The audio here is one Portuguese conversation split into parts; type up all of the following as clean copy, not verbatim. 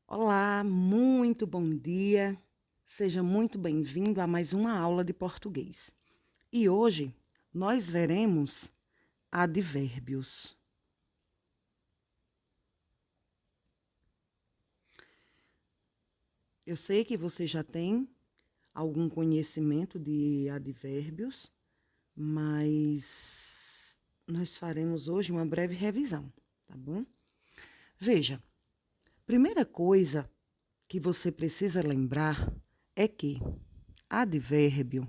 Olá, muito bom dia. Seja muito bem-vindo a mais uma aula de português. E hoje nós veremos advérbios. Eu sei que você já tem algum conhecimento de advérbios, mas nós faremos hoje uma breve revisão, tá bom? Veja, primeira coisa que você precisa lembrar é que advérbio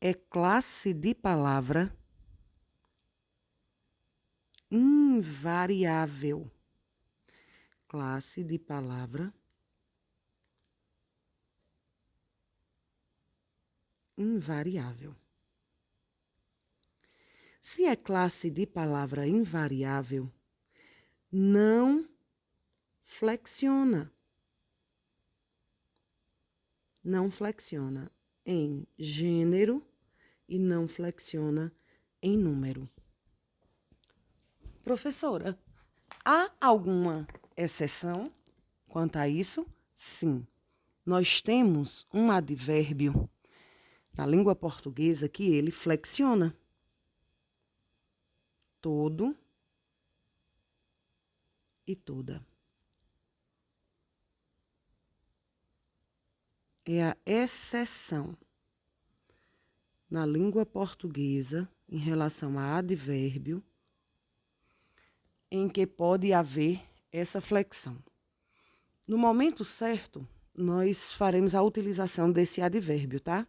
é classe de palavra invariável. Classe de palavra invariável. Se é classe de palavra invariável, não flexiona. Não flexiona em gênero e não flexiona em número. Professora, há alguma exceção quanto a isso? Sim. Nós temos um advérbio na língua portuguesa que ele flexiona. Todo e toda. É a exceção na língua portuguesa em relação a advérbio em que pode haver essa flexão. No momento certo, nós faremos a utilização desse advérbio, tá?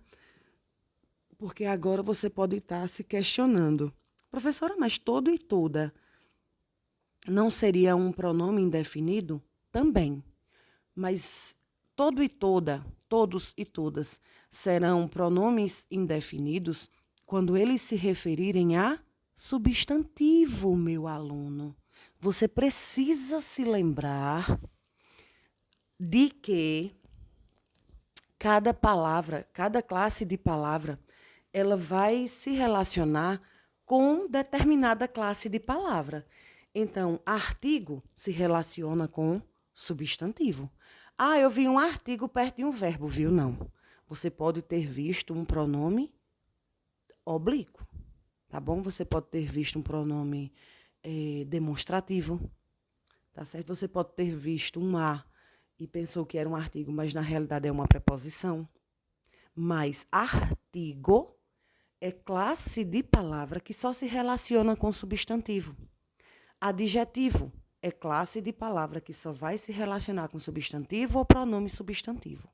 Porque agora você pode estar se questionando. Professora, mas todo e toda não seria um pronome indefinido? Também. Mas todo e toda, todos e todas, serão pronomes indefinidos quando eles se referirem a substantivo, meu aluno. Você precisa se lembrar de que cada palavra, cada classe de palavra, ela vai se relacionar com determinada classe de palavra. Então, artigo se relaciona com substantivo. Ah, eu vi um artigo perto de um verbo, viu? Não. Você pode ter visto um pronome oblíquo, tá bom? Você pode ter visto um pronome demonstrativo, tá certo? Você pode ter visto um a e pensou que era um artigo, mas na realidade é uma preposição. Mas artigo é classe de palavra que só se relaciona com substantivo. Adjetivo é classe de palavra que só vai se relacionar com substantivo ou pronome substantivo.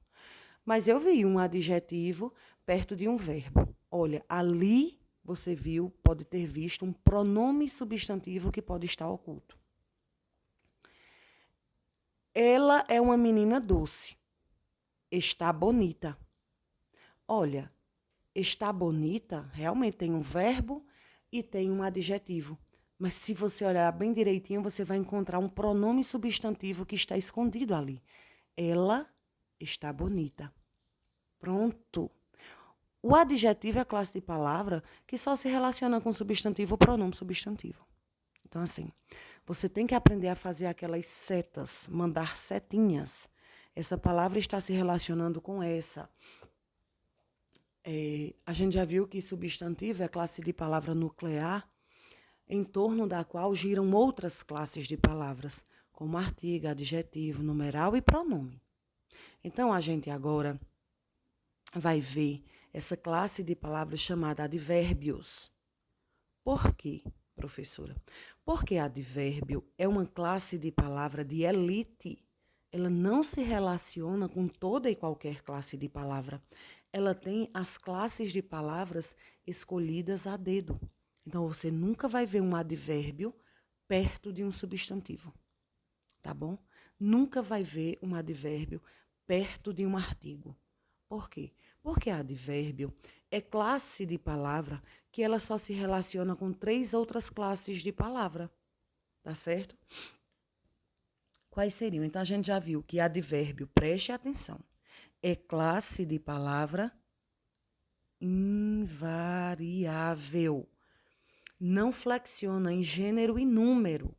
Mas eu vi um adjetivo perto de um verbo. Olha, ali você viu, pode ter visto um pronome substantivo que pode estar oculto. Ela é uma menina doce. Está bonita. Olha, está bonita realmente tem um verbo e tem um adjetivo. Mas se você olhar bem direitinho, você vai encontrar um pronome substantivo que está escondido ali. Ela está bonita. Pronto. O adjetivo é a classe de palavra que só se relaciona com substantivo ou pronome substantivo. Então, assim, você tem que aprender a fazer aquelas setas, mandar setinhas. Essa palavra está se relacionando com essa. A gente já viu que substantivo é a classe de palavra nuclear, em torno da qual giram outras classes de palavras, como artigo, adjetivo, numeral e pronome. Então, a gente agora vai ver essa classe de palavras chamada advérbios. Por quê, professora? Porque advérbio é uma classe de palavra de elite. Ela não se relaciona com toda e qualquer classe de palavra. Ela tem as classes de palavras escolhidas a dedo. Então, você nunca vai ver um advérbio perto de um substantivo, tá bom? Nunca vai ver um advérbio perto de um artigo. Por quê? Porque advérbio é classe de palavra que ela só se relaciona com 3 outras classes de palavra, tá certo? Quais seriam? Então, a gente já viu que advérbio, preste atenção, é classe de palavra invariável. Não flexiona em gênero e número.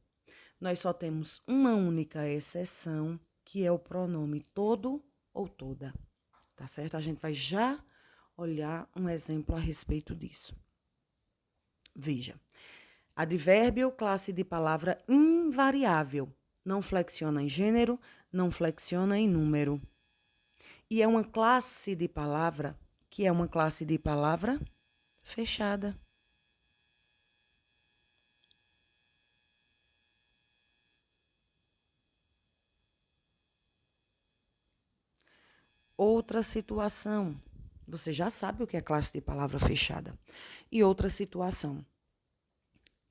Nós só temos uma única exceção, que é o pronome todo ou toda, tá certo? A gente vai já olhar um exemplo a respeito disso. Veja, advérbio, classe de palavra invariável, não flexiona em gênero, não flexiona em número. E é uma classe de palavra que é uma classe de palavra fechada. Outra situação. Você já sabe o que é classe de palavra fechada. E outra situação.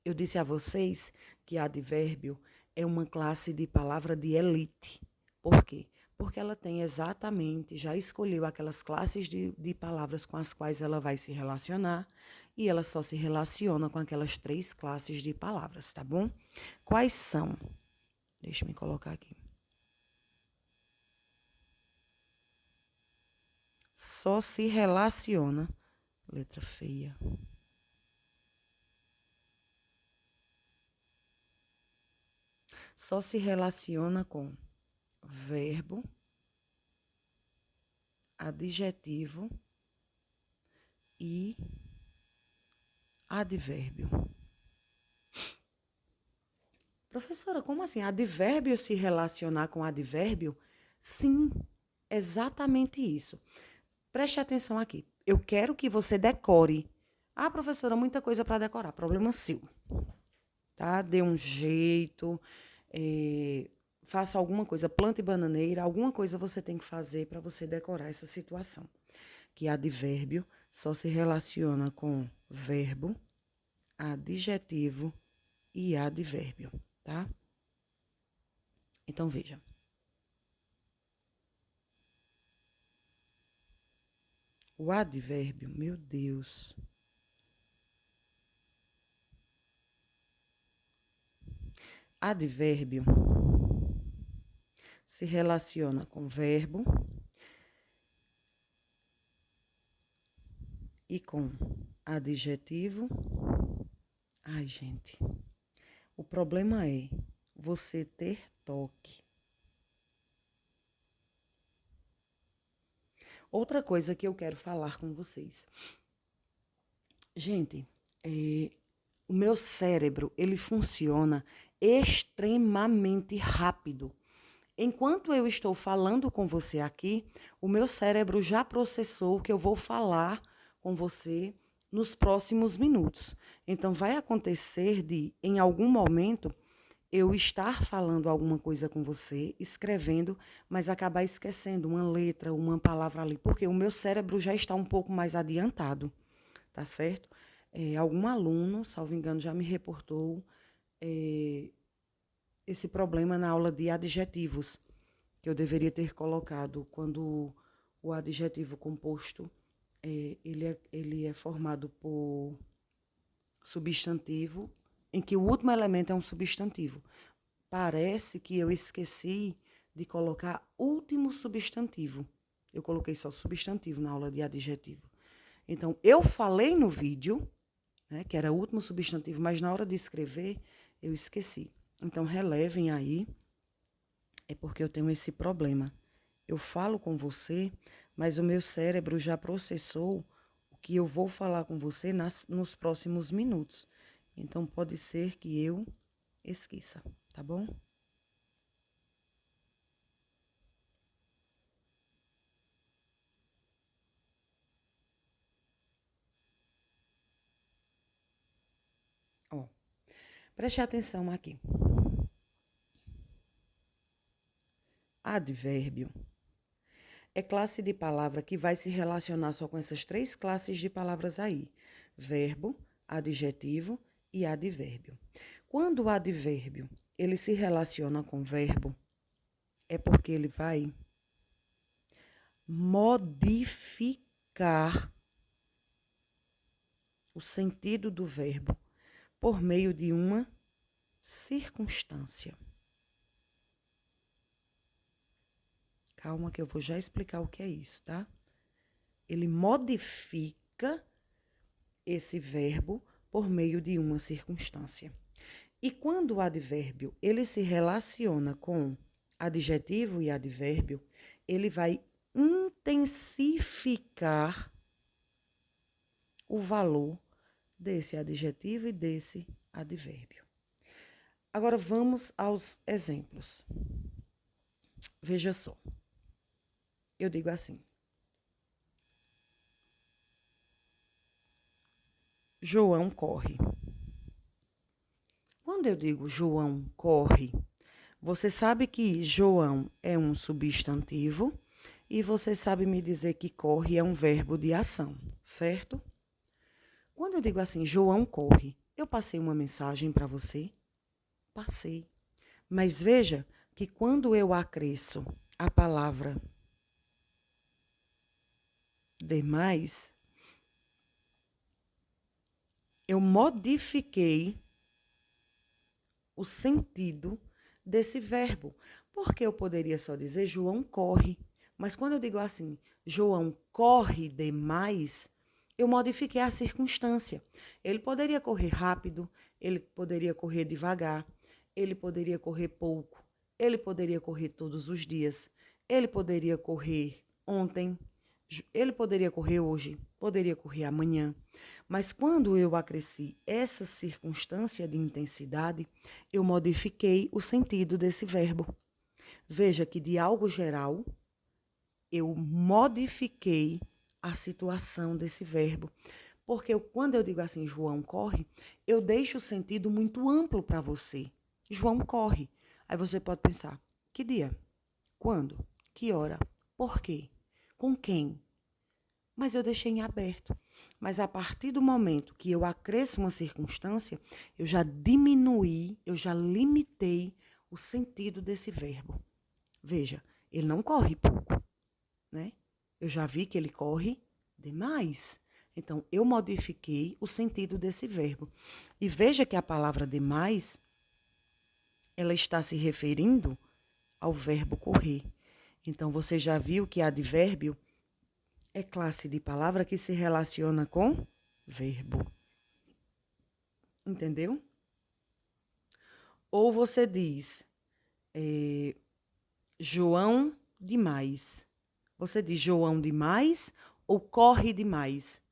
Eu disse a vocês que advérbio é uma classe de palavra de elite. Por quê? Porque ela tem exatamente, já escolheu aquelas classes de palavras com as quais ela vai se relacionar e ela só se relaciona com aquelas 3 classes de palavras, tá bom? Quais são? Deixa eu me colocar aqui. Só se relaciona, letra feia. Só se relaciona com verbo, adjetivo e advérbio. Professora, como assim? Advérbio se relacionar com advérbio? Sim, exatamente isso. Preste atenção aqui. Eu quero que você decore. Ah, professora, muita coisa para decorar. Problema seu. Tá? Dê um jeito. Faça alguma coisa. Plante bananeira. Alguma coisa você tem que fazer para você decorar essa situação. Que advérbio só se relaciona com verbo, adjetivo e advérbio, tá? Então, veja. O advérbio, meu Deus. Advérbio se relaciona com verbo e com adjetivo. Ai, gente. O problema é você ter toque. Outra coisa que eu quero falar com vocês. Gente, o meu cérebro, ele funciona extremamente rápido. Enquanto eu estou falando com você aqui, o meu cérebro já processou o que eu vou falar com você nos próximos minutos. Então, vai acontecer de, em algum momento, eu estar falando alguma coisa com você, escrevendo, mas acabar esquecendo uma letra, uma palavra ali, porque o meu cérebro já está um pouco mais adiantado, tá certo? Algum aluno, salvo engano, já me reportou esse problema na aula de adjetivos, que eu deveria ter colocado quando o adjetivo composto ele é formado por substantivo, em que o último elemento é um substantivo. Parece que eu esqueci de colocar último substantivo. Eu coloquei só substantivo na aula de adjetivo. Então, eu falei no vídeo, né, que era último substantivo, mas na hora de escrever, eu esqueci. Então, relevem aí, é porque eu tenho esse problema. Eu falo com você, mas o meu cérebro já processou o que eu vou falar com você nos próximos minutos. Então, pode ser que eu esqueça, tá bom? Ó, preste atenção aqui. Advérbio é classe de palavra que vai se relacionar só com essas 3 classes de palavras aí: verbo, adjetivo e advérbio. Quando o advérbio ele se relaciona com verbo, é porque ele vai modificar o sentido do verbo por meio de uma circunstância. Calma que eu vou já explicar o que é isso, tá? Ele modifica esse verbo por meio de uma circunstância. E quando o advérbio ele se relaciona com adjetivo e advérbio, ele vai intensificar o valor desse adjetivo e desse advérbio. Agora vamos aos exemplos. Veja só. Eu digo assim: João corre. Quando eu digo João corre, você sabe que João é um substantivo e você sabe me dizer que corre é um verbo de ação, certo? Quando eu digo assim, João corre, eu passei uma mensagem para você? Passei. Mas veja que quando eu acresço a palavra demais, eu modifiquei o sentido desse verbo. Porque eu poderia só dizer João corre. Mas quando eu digo assim, João corre demais, eu modifiquei a circunstância. Ele poderia correr rápido, ele poderia correr devagar, ele poderia correr pouco, ele poderia correr todos os dias, ele poderia correr ontem, ele poderia correr hoje, poderia correr amanhã. Mas quando eu acresci essa circunstância de intensidade, eu modifiquei o sentido desse verbo. Veja que de algo geral, eu modifiquei a situação desse verbo. Porque quando eu digo assim, João corre, eu deixo o sentido muito amplo para você. João corre. Aí você pode pensar, que dia? Quando? Que hora? Por quê? Com quem? Mas eu deixei em aberto. Mas a partir do momento que eu acresço uma circunstância, eu já diminuí, eu já limitei o sentido desse verbo. Veja, ele não corre pouco, né? Eu já vi que ele corre demais. Então, eu modifiquei o sentido desse verbo. E veja que a palavra demais, ela está se referindo ao verbo correr. Então, você já viu que advérbio é classe de palavra que se relaciona com verbo. Entendeu? Ou você diz João demais. Você diz João demais ou corre demais?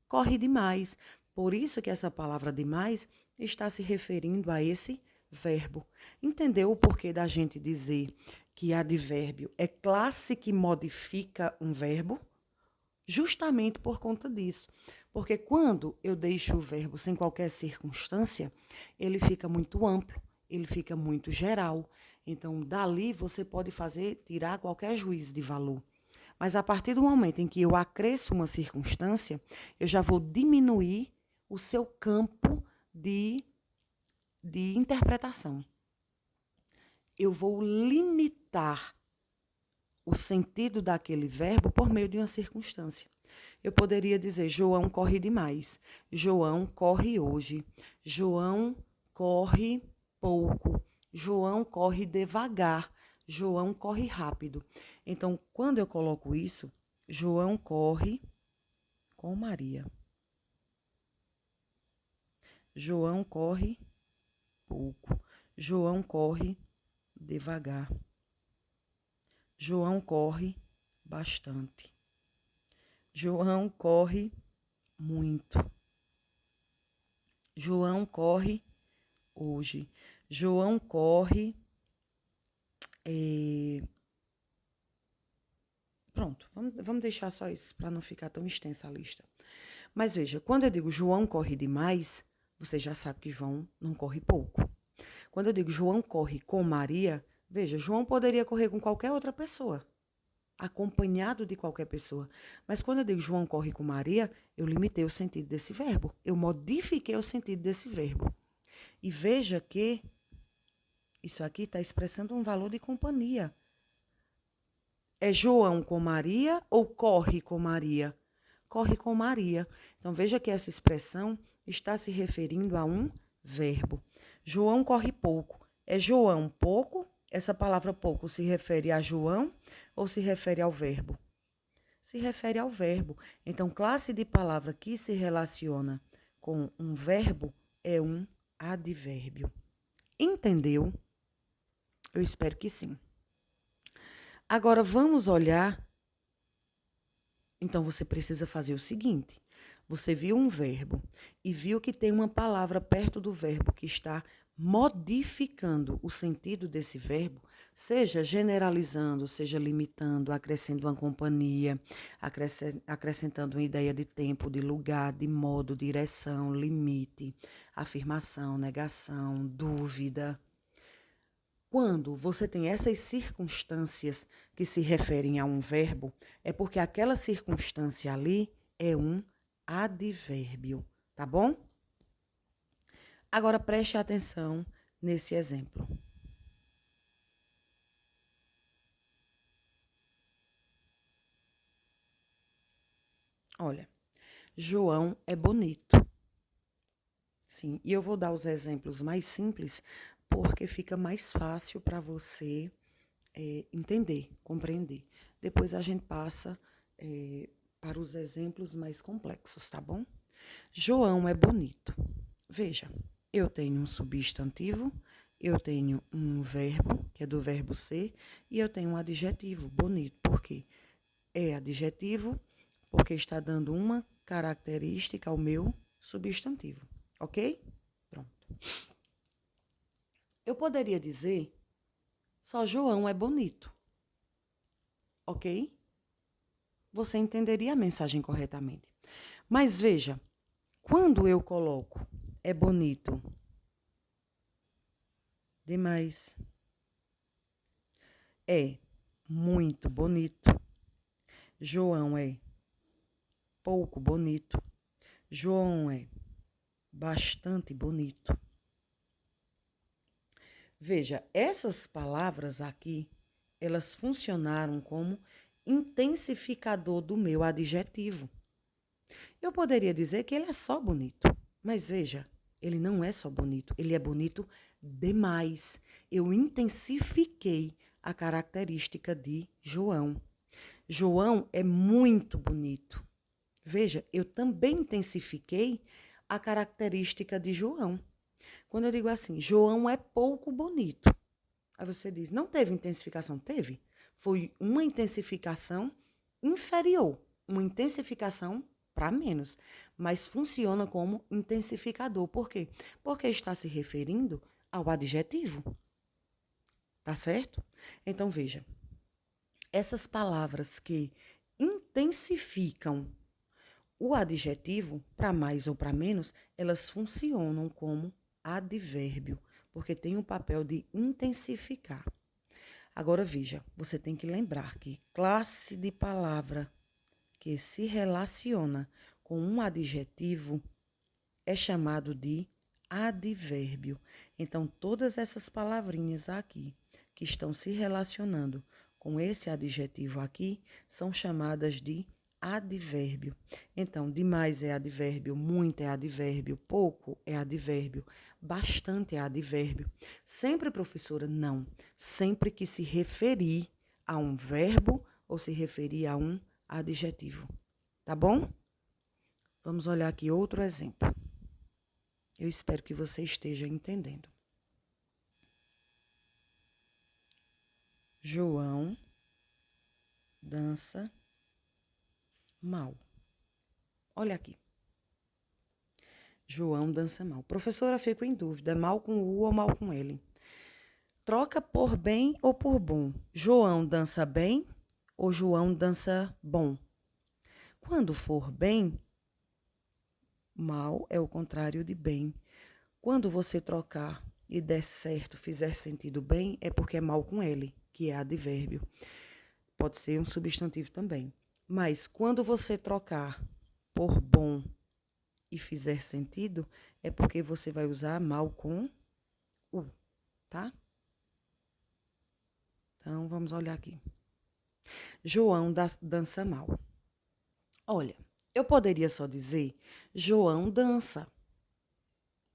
Corre demais. Por isso que essa palavra demais está se referindo a esse verbo. Entendeu o porquê da gente dizer que advérbio é classe que modifica um verbo? Justamente por conta disso. Porque quando eu deixo o verbo sem qualquer circunstância, ele fica muito amplo, ele fica muito geral. Então, dali você pode tirar qualquer juízo de valor. Mas a partir do momento em que eu acresço uma circunstância, eu já vou diminuir o seu campo de interpretação. Eu vou limitar o sentido daquele verbo por meio de uma circunstância. Eu poderia dizer, João corre demais, João corre hoje, João corre pouco, João corre devagar, João corre rápido. Então, quando eu coloco isso, João corre com Maria. João corre pouco, João corre devagar. João corre bastante. João corre muito. João corre hoje. João corre. Pronto, vamos deixar só isso para não ficar tão extensa a lista. Mas veja, quando eu digo João corre demais, você já sabe que João não corre pouco. Quando eu digo João corre com Maria, veja, João poderia correr com qualquer outra pessoa, acompanhado de qualquer pessoa. Mas quando eu digo João corre com Maria, eu limitei o sentido desse verbo. Eu modifiquei o sentido desse verbo. E veja que isso aqui está expressando um valor de companhia. É João com Maria ou corre com Maria? Corre com Maria. Então, veja que essa expressão está se referindo a um verbo. João corre pouco. É João pouco? Essa palavra pouco se refere a João ou se refere ao verbo? Se refere ao verbo. Então, classe de palavra que se relaciona com um verbo é um advérbio. Entendeu? Eu espero que sim. Agora, vamos olhar. Então, você precisa fazer o seguinte. Você viu um verbo e viu que tem uma palavra perto do verbo que está modificando o sentido desse verbo, seja generalizando, seja limitando, acrescentando uma companhia, acrescentando uma ideia de tempo, de lugar, de modo, direção, limite, afirmação, negação, dúvida. Quando você tem essas circunstâncias que se referem a um verbo, é porque aquela circunstância ali é um advérbio, tá bom? Agora preste atenção nesse exemplo. Olha, João é bonito. Sim, e eu vou dar os exemplos mais simples porque fica mais fácil para você entender, compreender. Depois a gente passa para os exemplos mais complexos, tá bom? João é bonito. Veja, eu tenho um substantivo, eu tenho um verbo, que é do verbo ser, e eu tenho um adjetivo, bonito. Por quê? É adjetivo porque está dando uma característica ao meu substantivo, ok? Pronto. Eu poderia dizer só João é bonito, ok? Você entenderia a mensagem corretamente. Mas veja, quando eu coloco é bonito demais, é muito bonito, João é pouco bonito, João é bastante bonito. Veja, essas palavras aqui, elas funcionaram como intensificador do meu adjetivo. Eu poderia dizer que ele é só bonito, mas veja, ele não é só bonito, ele é bonito demais. Eu intensifiquei a característica de João. João é muito bonito. Veja, eu também intensifiquei a característica de João. Quando eu digo assim, João é pouco bonito. Aí você diz, não teve intensificação? Teve. Foi uma intensificação inferior, uma intensificação para menos, mas funciona como intensificador. Por quê? Porque está se referindo ao adjetivo. Tá certo? Então veja, essas palavras que intensificam o adjetivo, para mais ou para menos, elas funcionam como advérbio, porque tem o papel de intensificar. Agora veja, você tem que lembrar que classe de palavra que se relaciona com um adjetivo é chamado de advérbio. Então, todas essas palavrinhas aqui que estão se relacionando com esse adjetivo aqui são chamadas de advérbio. Então, demais é advérbio, muito é advérbio, pouco é advérbio, bastante é advérbio. Sempre, professora, não. Sempre que se referir a um verbo ou se referir a um adjetivo. Tá bom? Vamos olhar aqui outro exemplo. Eu espero que você esteja entendendo. João dança mal. Olha aqui. João dança mal. Professora, fico em dúvida, é mal com U ou mal com L? Troca por bem ou por bom. João dança bem ou João dança bom? Quando for bem, mal é o contrário de bem. Quando você trocar e der certo, fizer sentido bem, é porque é mal com L, que é advérbio. Pode ser um substantivo também. Mas quando você trocar por bom e fizer sentido, é porque você vai usar mal com U, tá? Então, vamos olhar aqui. João dança mal. Olha, eu poderia só dizer João dança.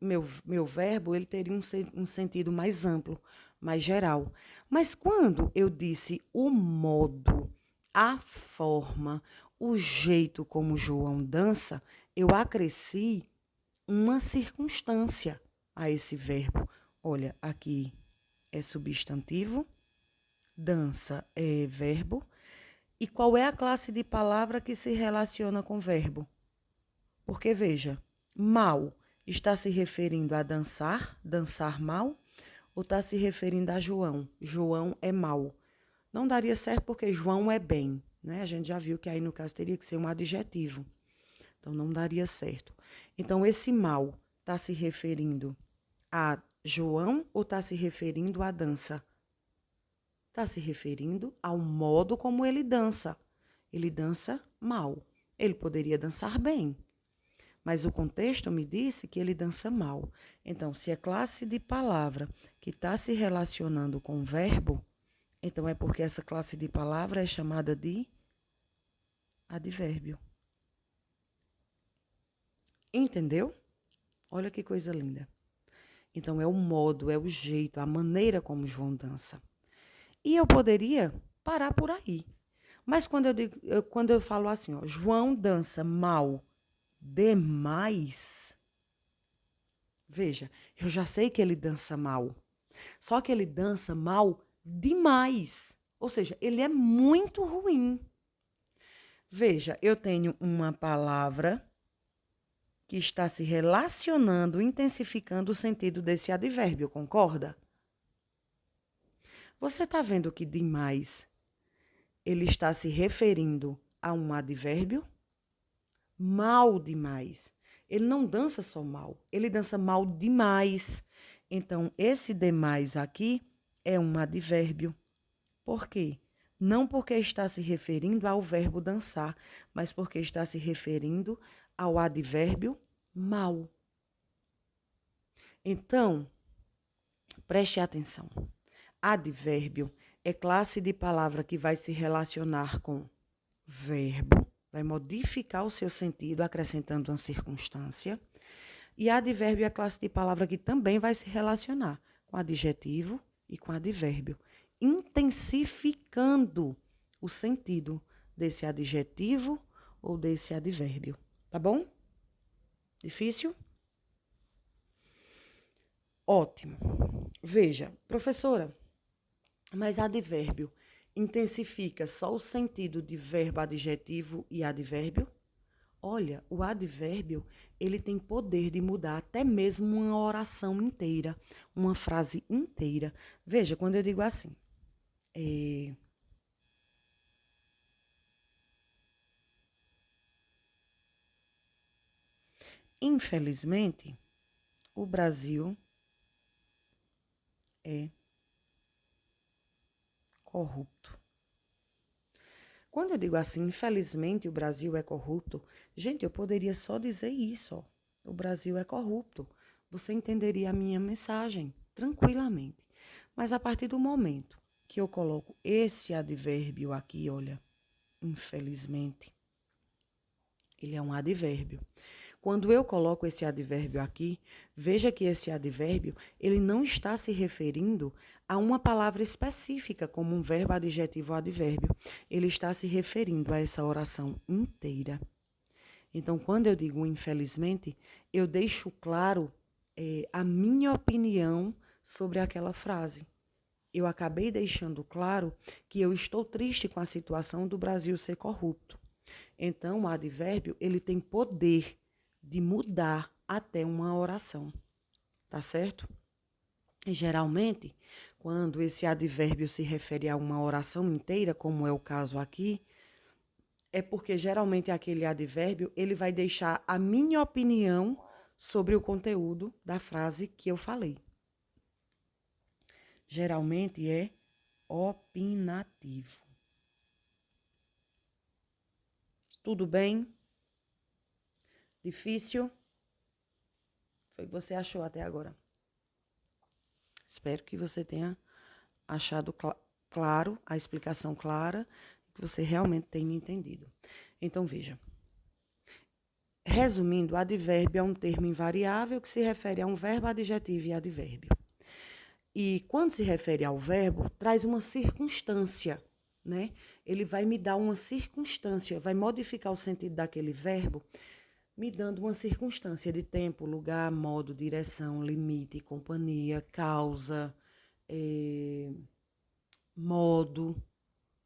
Meu verbo ele teria um sentido mais amplo, mais geral. Mas quando eu disse o modo, a forma, o jeito como João dança, eu acresci uma circunstância a esse verbo. Olha, aqui é substantivo, Dança é verbo. E qual é a classe de palavra que se relaciona com verbo? Porque, veja, mal está se referindo a dançar, dançar mal, ou está se referindo a João? João é mal. Não daria certo porque João é bem, né? A gente já viu que aí no caso teria que ser um adjetivo. Então não daria certo. Então esse mal está se referindo a João ou está se referindo à dança? Está se referindo ao modo como ele dança. Ele dança mal. Ele poderia dançar bem, mas o contexto me disse que ele dança mal. Então, se é classe de palavra que está se relacionando com verbo, então é porque essa classe de palavra é chamada de advérbio. Entendeu? Olha que coisa linda. Então, é o modo, é o jeito, a maneira como João dança. E eu poderia parar por aí. Mas quando eu falo assim, ó, João dança mal demais, veja, eu já sei que ele dança mal. Só que ele dança mal demais. Ou seja, ele é muito ruim. Veja, eu tenho uma palavra que está se relacionando, intensificando o sentido desse advérbio, concorda? Você está vendo que demais ele está se referindo a um advérbio? Mal demais. Ele não dança só mal, ele dança mal demais. Então, esse demais aqui é um advérbio. Por quê? Não porque está se referindo ao verbo dançar, mas porque está se referindo ao advérbio mal. Então, preste atenção. Advérbio é classe de palavra que vai se relacionar com verbo, vai modificar o seu sentido acrescentando uma circunstância. E advérbio é a classe de palavra que também vai se relacionar com adjetivo e com advérbio, intensificando o sentido desse adjetivo ou desse advérbio. Tá bom? Difícil? Ótimo. Veja, professora, mas advérbio intensifica só o sentido de verbo, adjetivo e advérbio? Olha, o advérbio, ele tem poder de mudar até mesmo uma oração inteira, uma frase inteira. Veja, quando eu digo assim, infelizmente, o Brasil é corrupto. Quando eu digo assim, infelizmente o Brasil é corrupto, gente, eu poderia só dizer isso, ó. O Brasil é corrupto. Você entenderia a minha mensagem tranquilamente. Mas a partir do momento que eu coloco esse advérbio aqui, olha, infelizmente, ele é um advérbio. Quando eu coloco esse advérbio aqui, veja que esse advérbio, ele não está se referindo a uma palavra específica, como um verbo, adjetivo ou advérbio. Ele está se referindo a essa oração inteira. Então, quando eu digo infelizmente, eu deixo claro a minha opinião sobre aquela frase. Eu acabei deixando claro que eu estou triste com a situação do Brasil ser corrupto. Então, o advérbio, ele tem poder de mudar até uma oração, tá certo? E, geralmente, quando esse advérbio se refere a uma oração inteira, como é o caso aqui, é porque geralmente aquele advérbio, ele vai deixar a minha opinião sobre o conteúdo da frase que eu falei. Geralmente é opinativo. Tudo bem? Difícil? Foi o que você achou até agora? Espero que você tenha achado claro, a explicação clara, que você realmente tenha entendido. Então, veja. Resumindo, advérbio é um termo invariável que se refere a um verbo, adjetivo e advérbio. E quando se refere ao verbo, traz uma circunstância, né? Ele vai me dar uma circunstância, vai modificar o sentido daquele verbo, me dando uma circunstância de tempo, lugar, modo, direção, limite, companhia, causa, modo.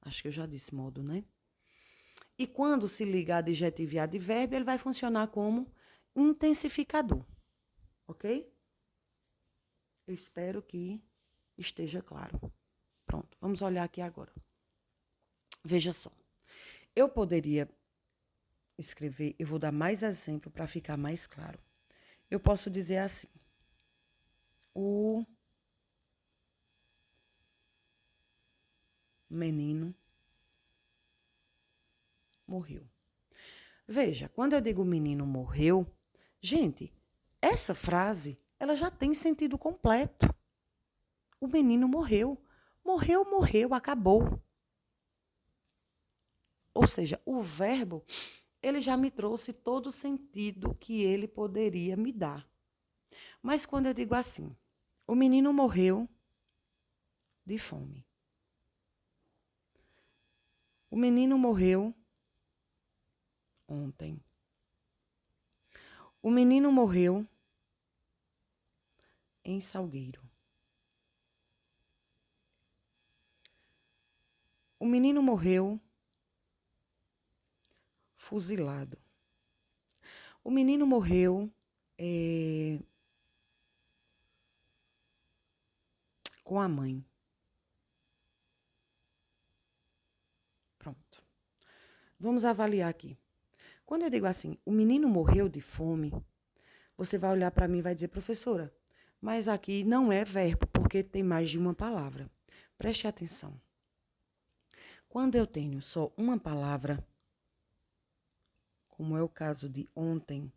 Acho que eu já disse modo, né? E quando se liga adjetivo e advérbio, ele vai funcionar como intensificador, ok? Eu espero que esteja claro. Pronto, vamos olhar aqui agora. Veja só. Eu poderia escrever, eu vou dar mais exemplo para ficar mais claro. Eu posso dizer assim: o menino morreu. Veja, quando eu digo o menino morreu, gente, essa frase, ela já tem sentido completo. O menino morreu. Morreu, morreu, acabou. Ou seja, o verbo, ele já me trouxe todo o sentido que ele poderia me dar. Mas quando eu digo assim, o menino morreu de fome. O menino morreu ontem. O menino morreu em Salgueiro. O menino morreu fuzilado. O menino morreu com a mãe. Pronto. Vamos avaliar aqui. Quando eu digo assim, o menino morreu de fome, você vai olhar para mim e vai dizer, professora, mas aqui não é verbo, porque tem mais de uma palavra. Preste atenção. Quando eu tenho só uma palavra, como é o caso de ontem,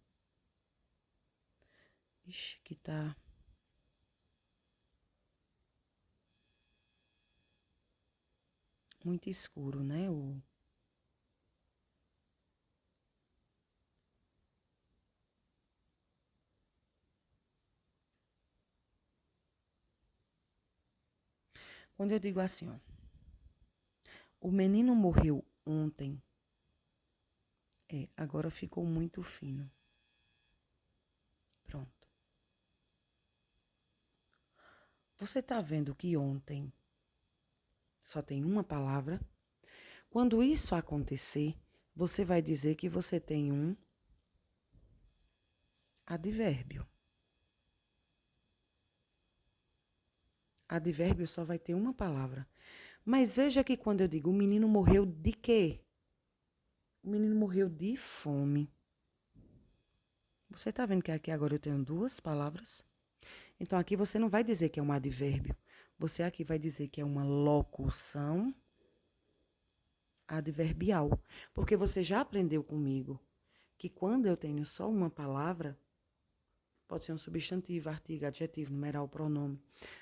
que tá muito escuro, né? Quando eu digo assim, ó, o menino morreu ontem, agora ficou muito fino. Pronto. Você tá vendo que ontem só tem uma palavra? Quando isso acontecer, você vai dizer que você tem um advérbio. Advérbio só vai ter uma palavra. Mas veja que quando eu digo o menino morreu de quê? O menino morreu de fome. Você está vendo que aqui agora eu tenho duas palavras? Então aqui você não vai dizer que é um advérbio. Você aqui vai dizer que é uma locução adverbial. Porque você já aprendeu comigo que quando eu tenho só uma palavra, pode ser um substantivo, artigo, adjetivo, numeral, pronome.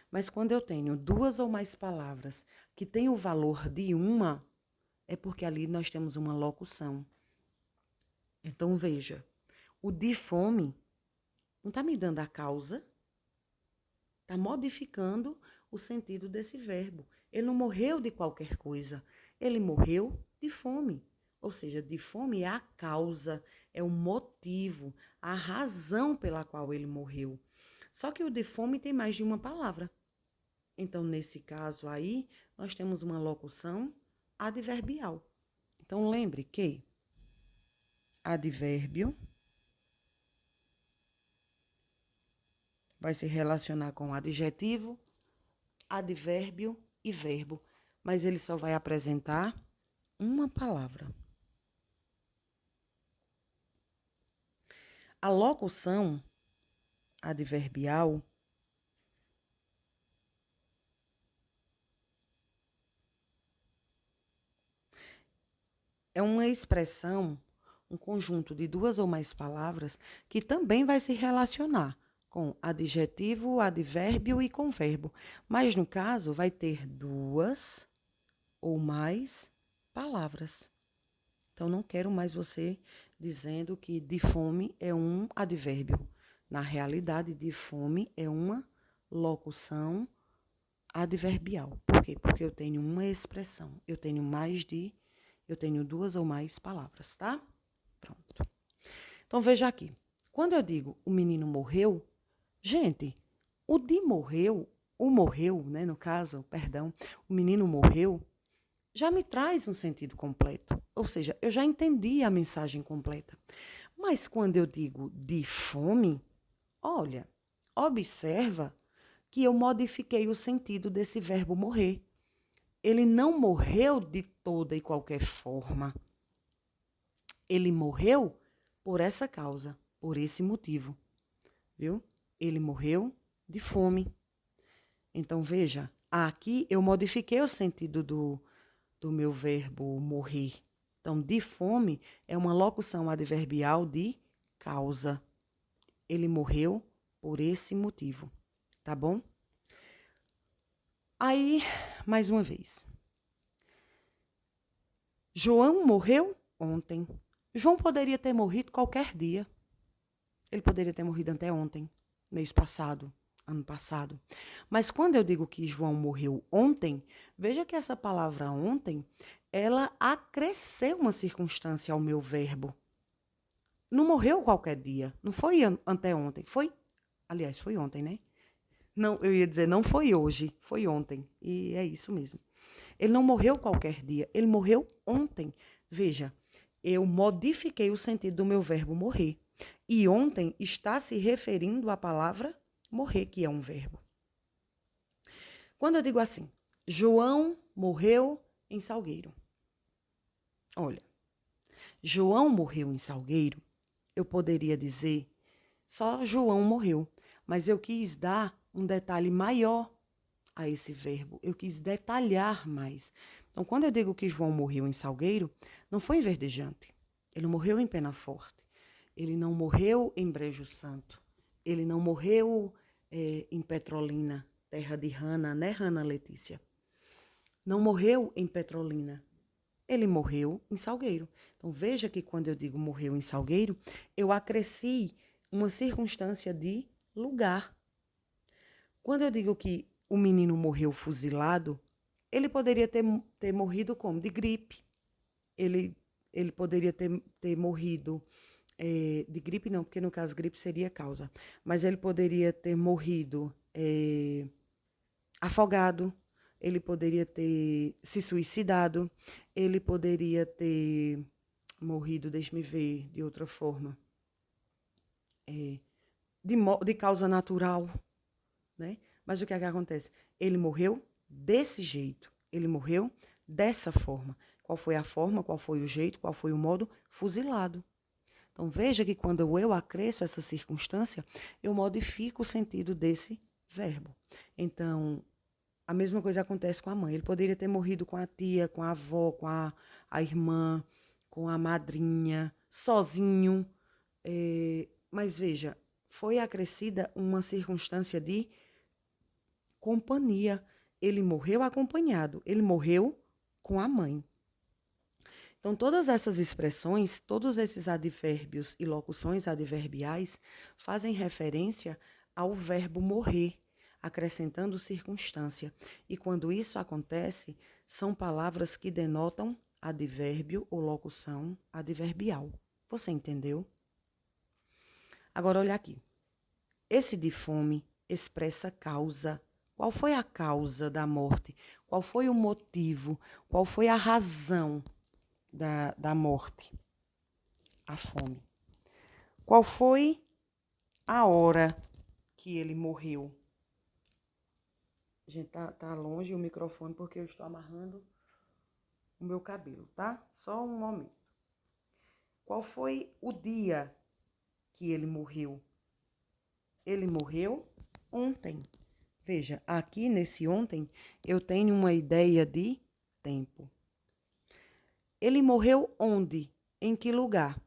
Mas quando eu tenho duas ou mais palavras que têm o valor de uma, é porque ali nós temos uma locução. Então, veja, o de fome não está me dando a causa, está modificando o sentido desse verbo. Ele não morreu de qualquer coisa, ele morreu de fome. Ou seja, de fome é a causa, é o motivo, a razão pela qual ele morreu. Só que o de fome tem mais de uma palavra. Então, nesse caso aí, nós temos uma locução adverbial. Então, lembre que advérbio vai se relacionar com adjetivo, advérbio e verbo, mas ele só vai apresentar uma palavra. A locução adverbial é uma expressão, um conjunto de duas ou mais palavras que também vai se relacionar com adjetivo, advérbio e com verbo. Mas, no caso, vai ter duas ou mais palavras. Então, não quero mais você dizendo que de fome é um advérbio. Na realidade, de fome é uma locução adverbial. Por quê? Porque eu tenho uma expressão. Eu tenho duas ou mais palavras, tá? Pronto. Então, veja aqui. Quando eu digo o menino morreu, gente, o de morreu o morreu, né, no caso, perdão, o menino morreu, já me traz um sentido completo. Ou seja, eu já entendi a mensagem completa. Mas quando eu digo de fome, olha, observa que eu modifiquei o sentido desse verbo morrer. Ele não morreu de toda e qualquer forma. Ele morreu por essa causa, por esse motivo, viu? Ele morreu de fome. Então, veja, aqui eu modifiquei o sentido do meu verbo morrer. Então, de fome é uma locução adverbial de causa. Ele morreu por esse motivo, tá bom? Aí, mais uma vez. João morreu ontem. João poderia ter morrido qualquer dia. Ele poderia ter morrido até ontem, mês passado, ano passado. Mas quando eu digo que João morreu ontem, veja que essa palavra ontem, ela acresceu uma circunstância ao meu verbo. Não morreu qualquer dia, não foi anteontem, aliás, foi ontem, né? Não, eu ia dizer, não foi hoje, foi ontem. E é isso mesmo. Ele não morreu qualquer dia, ele morreu ontem. Veja, eu modifiquei o sentido do meu verbo morrer. E ontem está se referindo à palavra morrer, que é um verbo. Quando eu digo assim, João morreu em Salgueiro. Olha, João morreu em Salgueiro, eu poderia dizer só João morreu, mas eu quis dar um detalhe maior a esse verbo. Eu quis detalhar mais. Então, quando eu digo que João morreu em Salgueiro, não foi em Verdejante. Ele morreu em Penaforte. Ele não morreu em Brejo Santo. Ele não morreu em Petrolina, terra de Rana, né, Rana Letícia? Não morreu em Petrolina. Ele morreu em Salgueiro. Então, veja que quando eu digo morreu em Salgueiro, eu acresci uma circunstância de lugar. Quando eu digo que o menino morreu fuzilado, ele poderia ter morrido como? De gripe. Ele poderia ter morrido de gripe, não, porque no caso gripe seria causa. Mas ele poderia ter morrido afogado, ele poderia ter se suicidado, ele poderia ter morrido, deixe-me ver, de outra forma, de causa natural, né? Mas o que é que acontece? Ele morreu desse jeito, ele morreu dessa forma. Qual foi a forma, qual foi o jeito, qual foi o modo? Fuzilado. Então, veja que quando eu acresço essa circunstância, eu modifico o sentido desse verbo. Então, a mesma coisa acontece com a mãe. Ele poderia ter morrido com a tia, com a avó, com a irmã, com a madrinha, sozinho. Mas veja, foi acrescida uma circunstância de companhia. Ele morreu acompanhado, ele morreu com a mãe. Então, todas essas expressões, todos esses advérbios e locuções adverbiais fazem referência ao verbo morrer, acrescentando circunstância. E quando isso acontece, são palavras que denotam advérbio ou locução adverbial. Você entendeu? Agora, olha aqui. Esse de fome expressa causa. Qual foi a causa da morte? Qual foi o motivo? Qual foi a razão da morte? A fome. Qual foi a hora que ele morreu? Gente, tá longe o microfone porque eu estou amarrando o meu cabelo, tá? Só um momento. Qual foi o dia que ele morreu? Ele morreu ontem. Veja, aqui nesse ontem eu tenho uma ideia de tempo. Ele morreu onde? Em que lugar?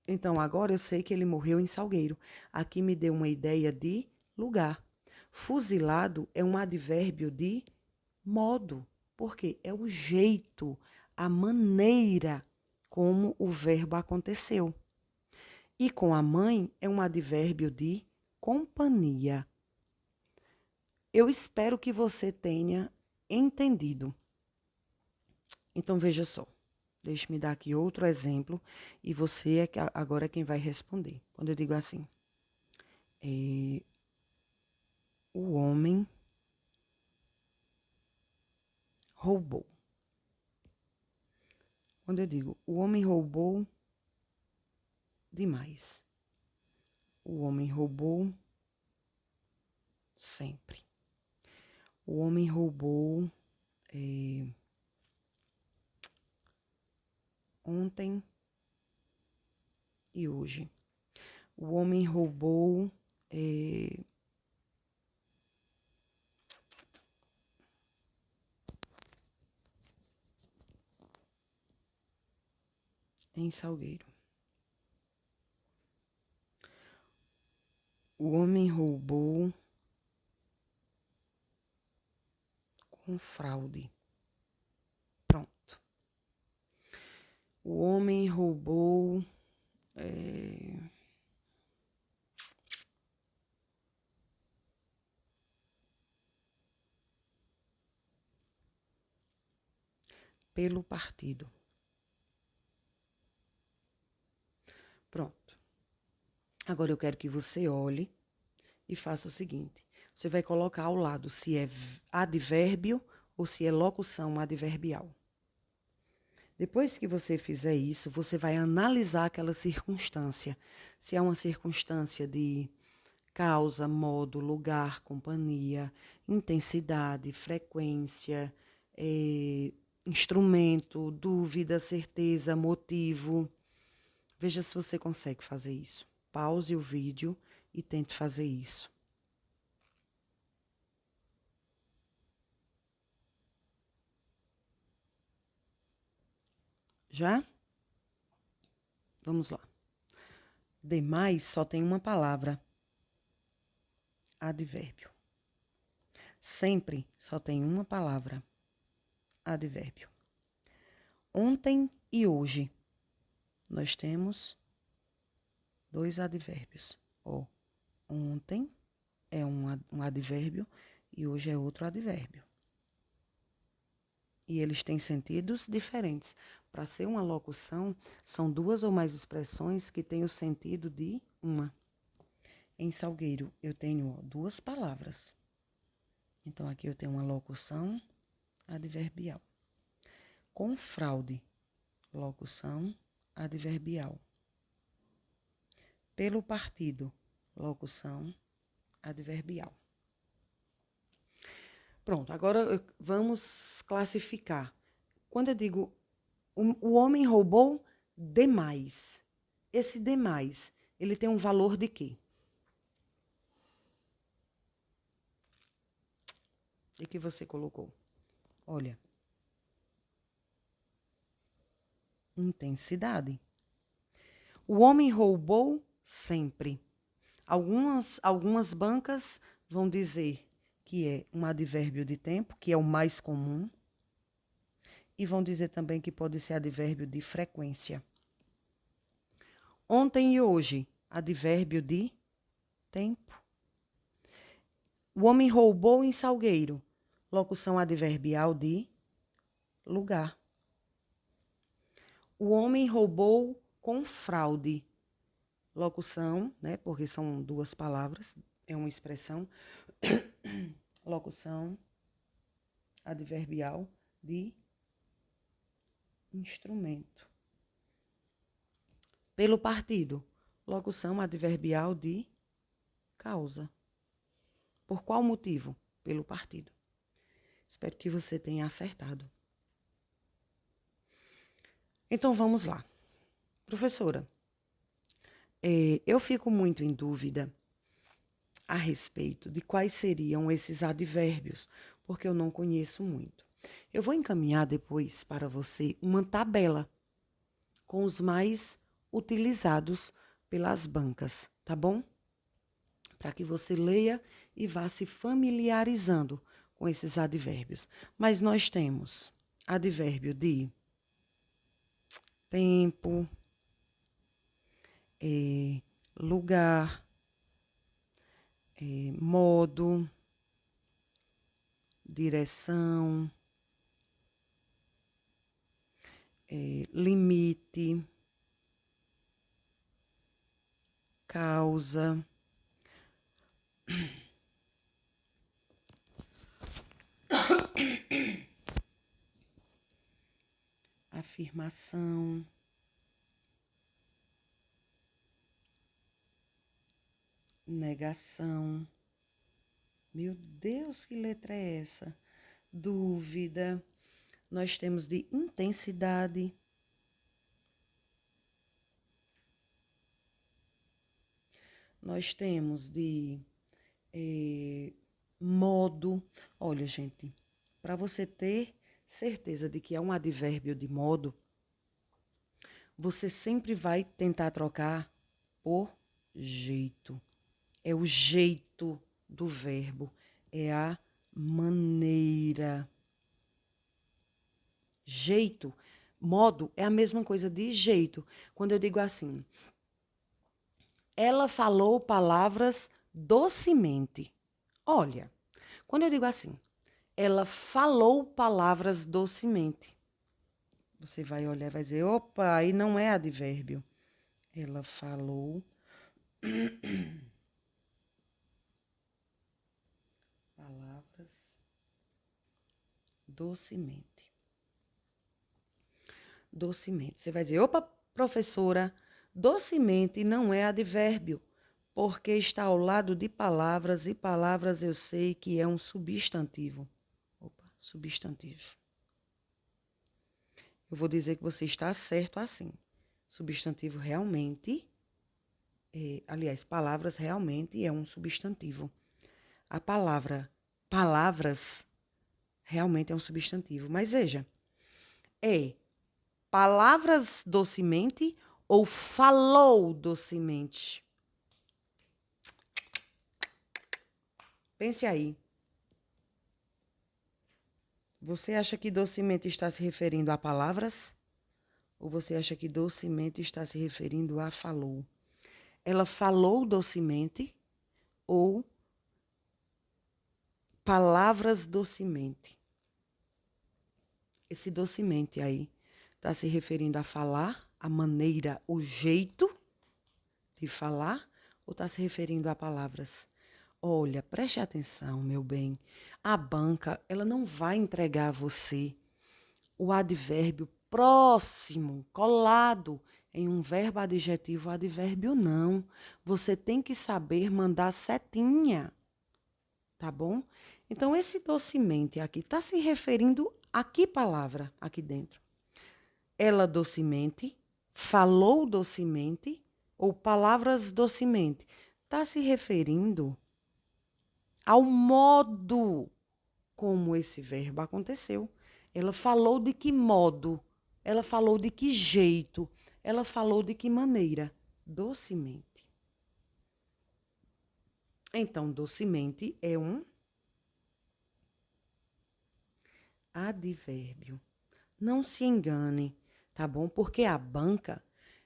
Então, agora eu sei que ele morreu em Salgueiro. Aqui me deu uma ideia de lugar. Fuzilado é um advérbio de modo, porque é o jeito, a maneira como o verbo aconteceu. E com a mãe é um advérbio de companhia. Eu espero que você tenha entendido. Então, veja só. Deixe-me dar aqui outro exemplo e você agora é quem vai responder. Quando eu digo assim, o homem roubou. Quando eu digo o homem roubou demais, o homem roubou sempre. O homem roubou ontem e hoje. O homem roubou em Salgueiro. O homem roubou com fraude. Pronto. O homem roubou pelo partido. Pronto. Agora eu quero que você olhe e faça o seguinte. Você vai colocar ao lado se é advérbio ou se é locução adverbial. Depois que você fizer isso, você vai analisar aquela circunstância. Se é uma circunstância de causa, modo, lugar, companhia, intensidade, frequência, instrumento, dúvida, certeza, motivo. Veja se você consegue fazer isso. Pause o vídeo e tente fazer isso. Já? Vamos lá. Demais só tem uma palavra. Advérbio. Sempre só tem uma palavra. Advérbio. Ontem e hoje. Nós temos 2 advérbios. Ontem é um advérbio e hoje é outro advérbio. E eles têm sentidos diferentes. Para ser uma locução, são 2 ou mais expressões que têm o sentido de uma. Em Salgueiro, eu tenho 2 palavras. Então, aqui eu tenho uma locução adverbial. Com fraude, locução adverbial. Pelo partido, locução adverbial. Pronto, agora vamos classificar. Quando eu digo o homem roubou demais, esse demais, ele tem um valor de quê? O que você colocou? Olha. Intensidade. O homem roubou sempre. Algumas bancas vão dizer que é um advérbio de tempo, que é o mais comum, e vão dizer também que pode ser advérbio de frequência. Ontem e hoje, advérbio de tempo. O homem roubou em Salgueiro, locução adverbial de lugar. O homem roubou com fraude. Locução, né? Porque são 2 palavras, é uma expressão. Locução adverbial de instrumento. Pelo partido, locução adverbial de causa. Por qual motivo? Pelo partido. Espero que você tenha acertado. Então vamos lá. Professora, eu fico muito em dúvida a respeito de quais seriam esses advérbios, porque eu não conheço muito. Eu vou encaminhar depois para você uma tabela com os mais utilizados pelas bancas, tá bom? Para que você leia e vá se familiarizando com esses advérbios. Mas nós temos advérbio de tempo, lugar, modo, direção, limite, causa, afirmação, negação. Meu Deus, que letra é essa? Dúvida. Nós temos de intensidade. Nós temos de modo. Olha, gente, para você ter certeza de que é um advérbio de modo, você sempre vai tentar trocar por jeito. É o jeito do verbo, é a maneira. Jeito, modo é a mesma coisa de jeito. Quando eu digo assim, ela falou palavras docemente. Olha, quando eu digo assim, ela falou palavras docemente. Você vai olhar e vai dizer, opa, aí não é advérbio. Ela falou palavras docemente. Docemente. Você vai dizer, opa, professora, docemente não é advérbio, porque está ao lado de palavras, e palavras eu sei que é um substantivo. Opa, substantivo. Eu vou dizer que você está certo assim. Substantivo realmente, aliás, palavras realmente é um substantivo. A palavra palavras realmente é um substantivo. Mas veja, é palavras docemente ou falou docemente? Pense aí. Você acha que docemente está se referindo a palavras? Ou você acha que docemente está se referindo a falou? Ela falou docemente ou palavras docemente? Esse docemente aí está se referindo a falar, a maneira, o jeito de falar, ou está se referindo a palavras? Olha, preste atenção, meu bem. A banca, ela não vai entregar a você o advérbio próximo, colado em um verbo adjetivo advérbio, não. Você tem que saber mandar setinha, tá bom? Então, esse docemente aqui está se referindo a que palavra aqui dentro? Ela docemente, falou docemente ou palavras docemente? Está se referindo ao modo como esse verbo aconteceu. Ela falou de que modo? Ela falou de que jeito? Ela falou de que maneira? Docemente. Então, docemente é um advérbio. Não se engane, tá bom? Porque a banca,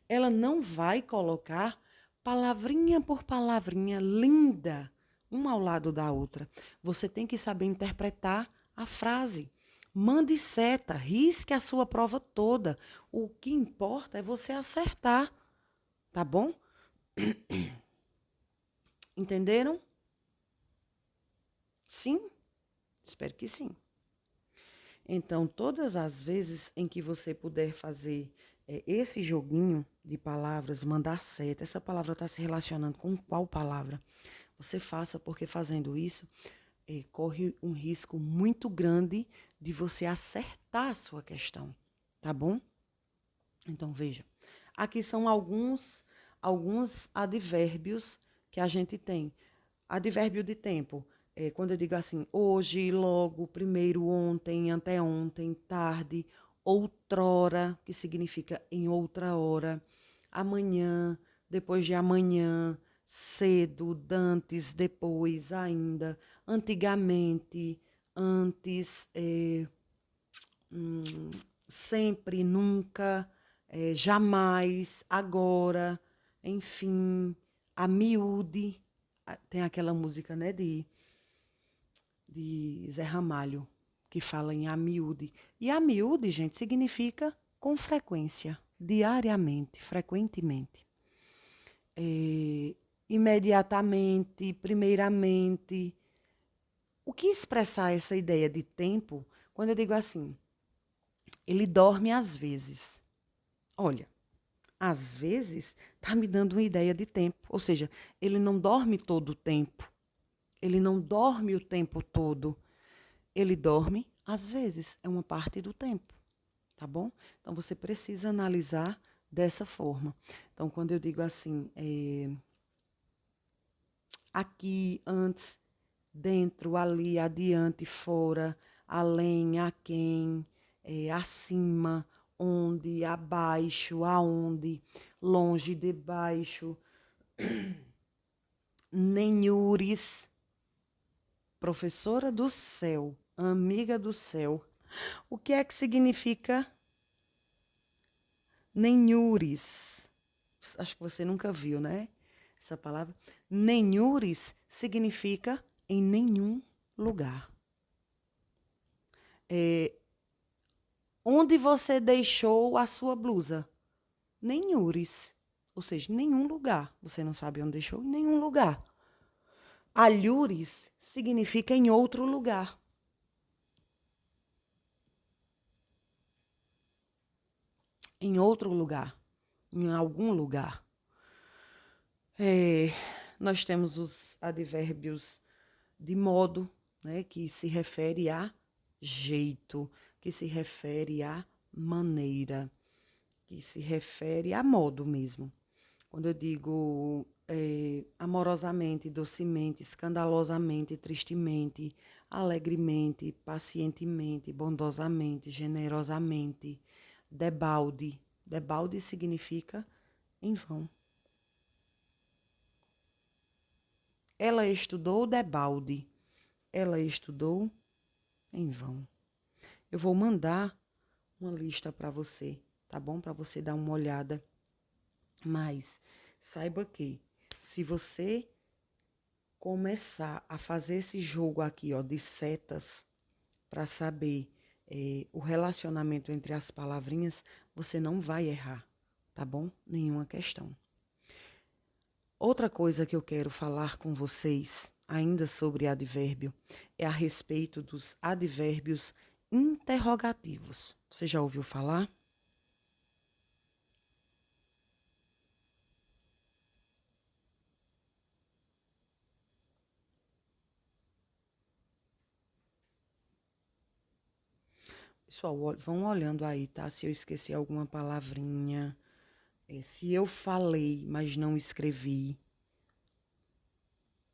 ela não vai colocar palavrinha por palavrinha linda, uma ao lado da outra. Você tem que saber interpretar a frase. Mande seta, risque a sua prova toda. O que importa é você acertar, tá bom? Entenderam? Sim? Espero que sim. Então, todas as vezes em que você puder fazer esse joguinho de palavras, mandar seta, essa palavra está se relacionando com qual palavra? Você faça, porque fazendo isso, corre um risco muito grande de você acertar a sua questão, tá bom? Então, veja, aqui são alguns advérbios que a gente tem. Advérbio de tempo, quando eu digo assim, hoje, logo, primeiro, ontem, anteontem, tarde, outrora, que significa em outra hora, amanhã, depois de amanhã, cedo, dantes, depois, ainda, antigamente, antes, sempre, nunca, jamais, agora, enfim, a miúde. Tem aquela música, né, de Zé Ramalho, que fala em a miúde. E a miúde, gente, significa com frequência, diariamente, frequentemente. Imediatamente, primeiramente. O que expressar essa ideia de tempo, quando eu digo assim, Ele dorme às vezes. Olha, às vezes tá me dando uma ideia de tempo. Ou seja, ele não dorme todo o tempo. Ele não dorme o tempo todo. Ele dorme às vezes. É uma parte do tempo. Tá bom? Então você precisa analisar dessa forma. Então, quando eu digo assim, aqui, antes, dentro, ali, adiante, fora, além, aquém, acima, onde, abaixo, aonde, longe, debaixo, nenhures, professora do céu, amiga do céu. O que é que significa nenhures? Acho que você nunca viu, né? Essa palavra. Nenhures significa em nenhum lugar. Onde você deixou a sua blusa? Nenhures. Ou seja, nenhum lugar. Você não sabe onde deixou? Em nenhum lugar. Alhures significa em outro lugar. Em outro lugar. Em algum lugar. Nós temos os advérbios de modo, né, que se refere a jeito, que se refere a maneira, que se refere a modo mesmo. Quando eu digo amorosamente, docemente, escandalosamente, tristemente, alegremente, pacientemente, bondosamente, generosamente, debalde. Debalde significa em vão. Ela estudou debalde. Ela estudou em vão. Eu vou mandar uma lista para você, tá bom? Para você dar uma olhada. Mas saiba que se você começar a fazer esse jogo aqui, ó, de setas para saber o relacionamento entre as palavrinhas, você não vai errar, tá bom? Nenhuma questão. Outra coisa que eu quero falar com vocês, ainda sobre advérbio, é a respeito dos advérbios interrogativos. Você já ouviu falar? Pessoal, vão olhando aí, tá? Se eu esqueci alguma palavrinha, se eu falei, mas não escrevi,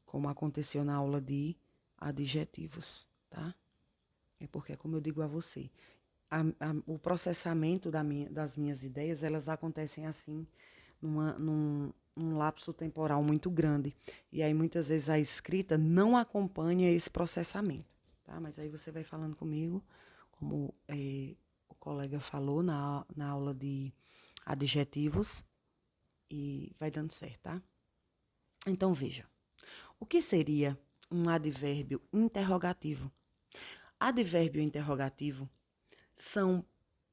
como aconteceu na aula de adjetivos, tá? É porque, como eu digo a você, o processamento das minhas ideias, elas acontecem assim, num lapso temporal muito grande. E aí, muitas vezes, a escrita não acompanha esse processamento, tá? Mas aí você vai falando comigo, como o colega falou na aula de adjetivos, e vai dando certo, tá? Então, veja. O que seria um advérbio interrogativo? Advérbio interrogativo são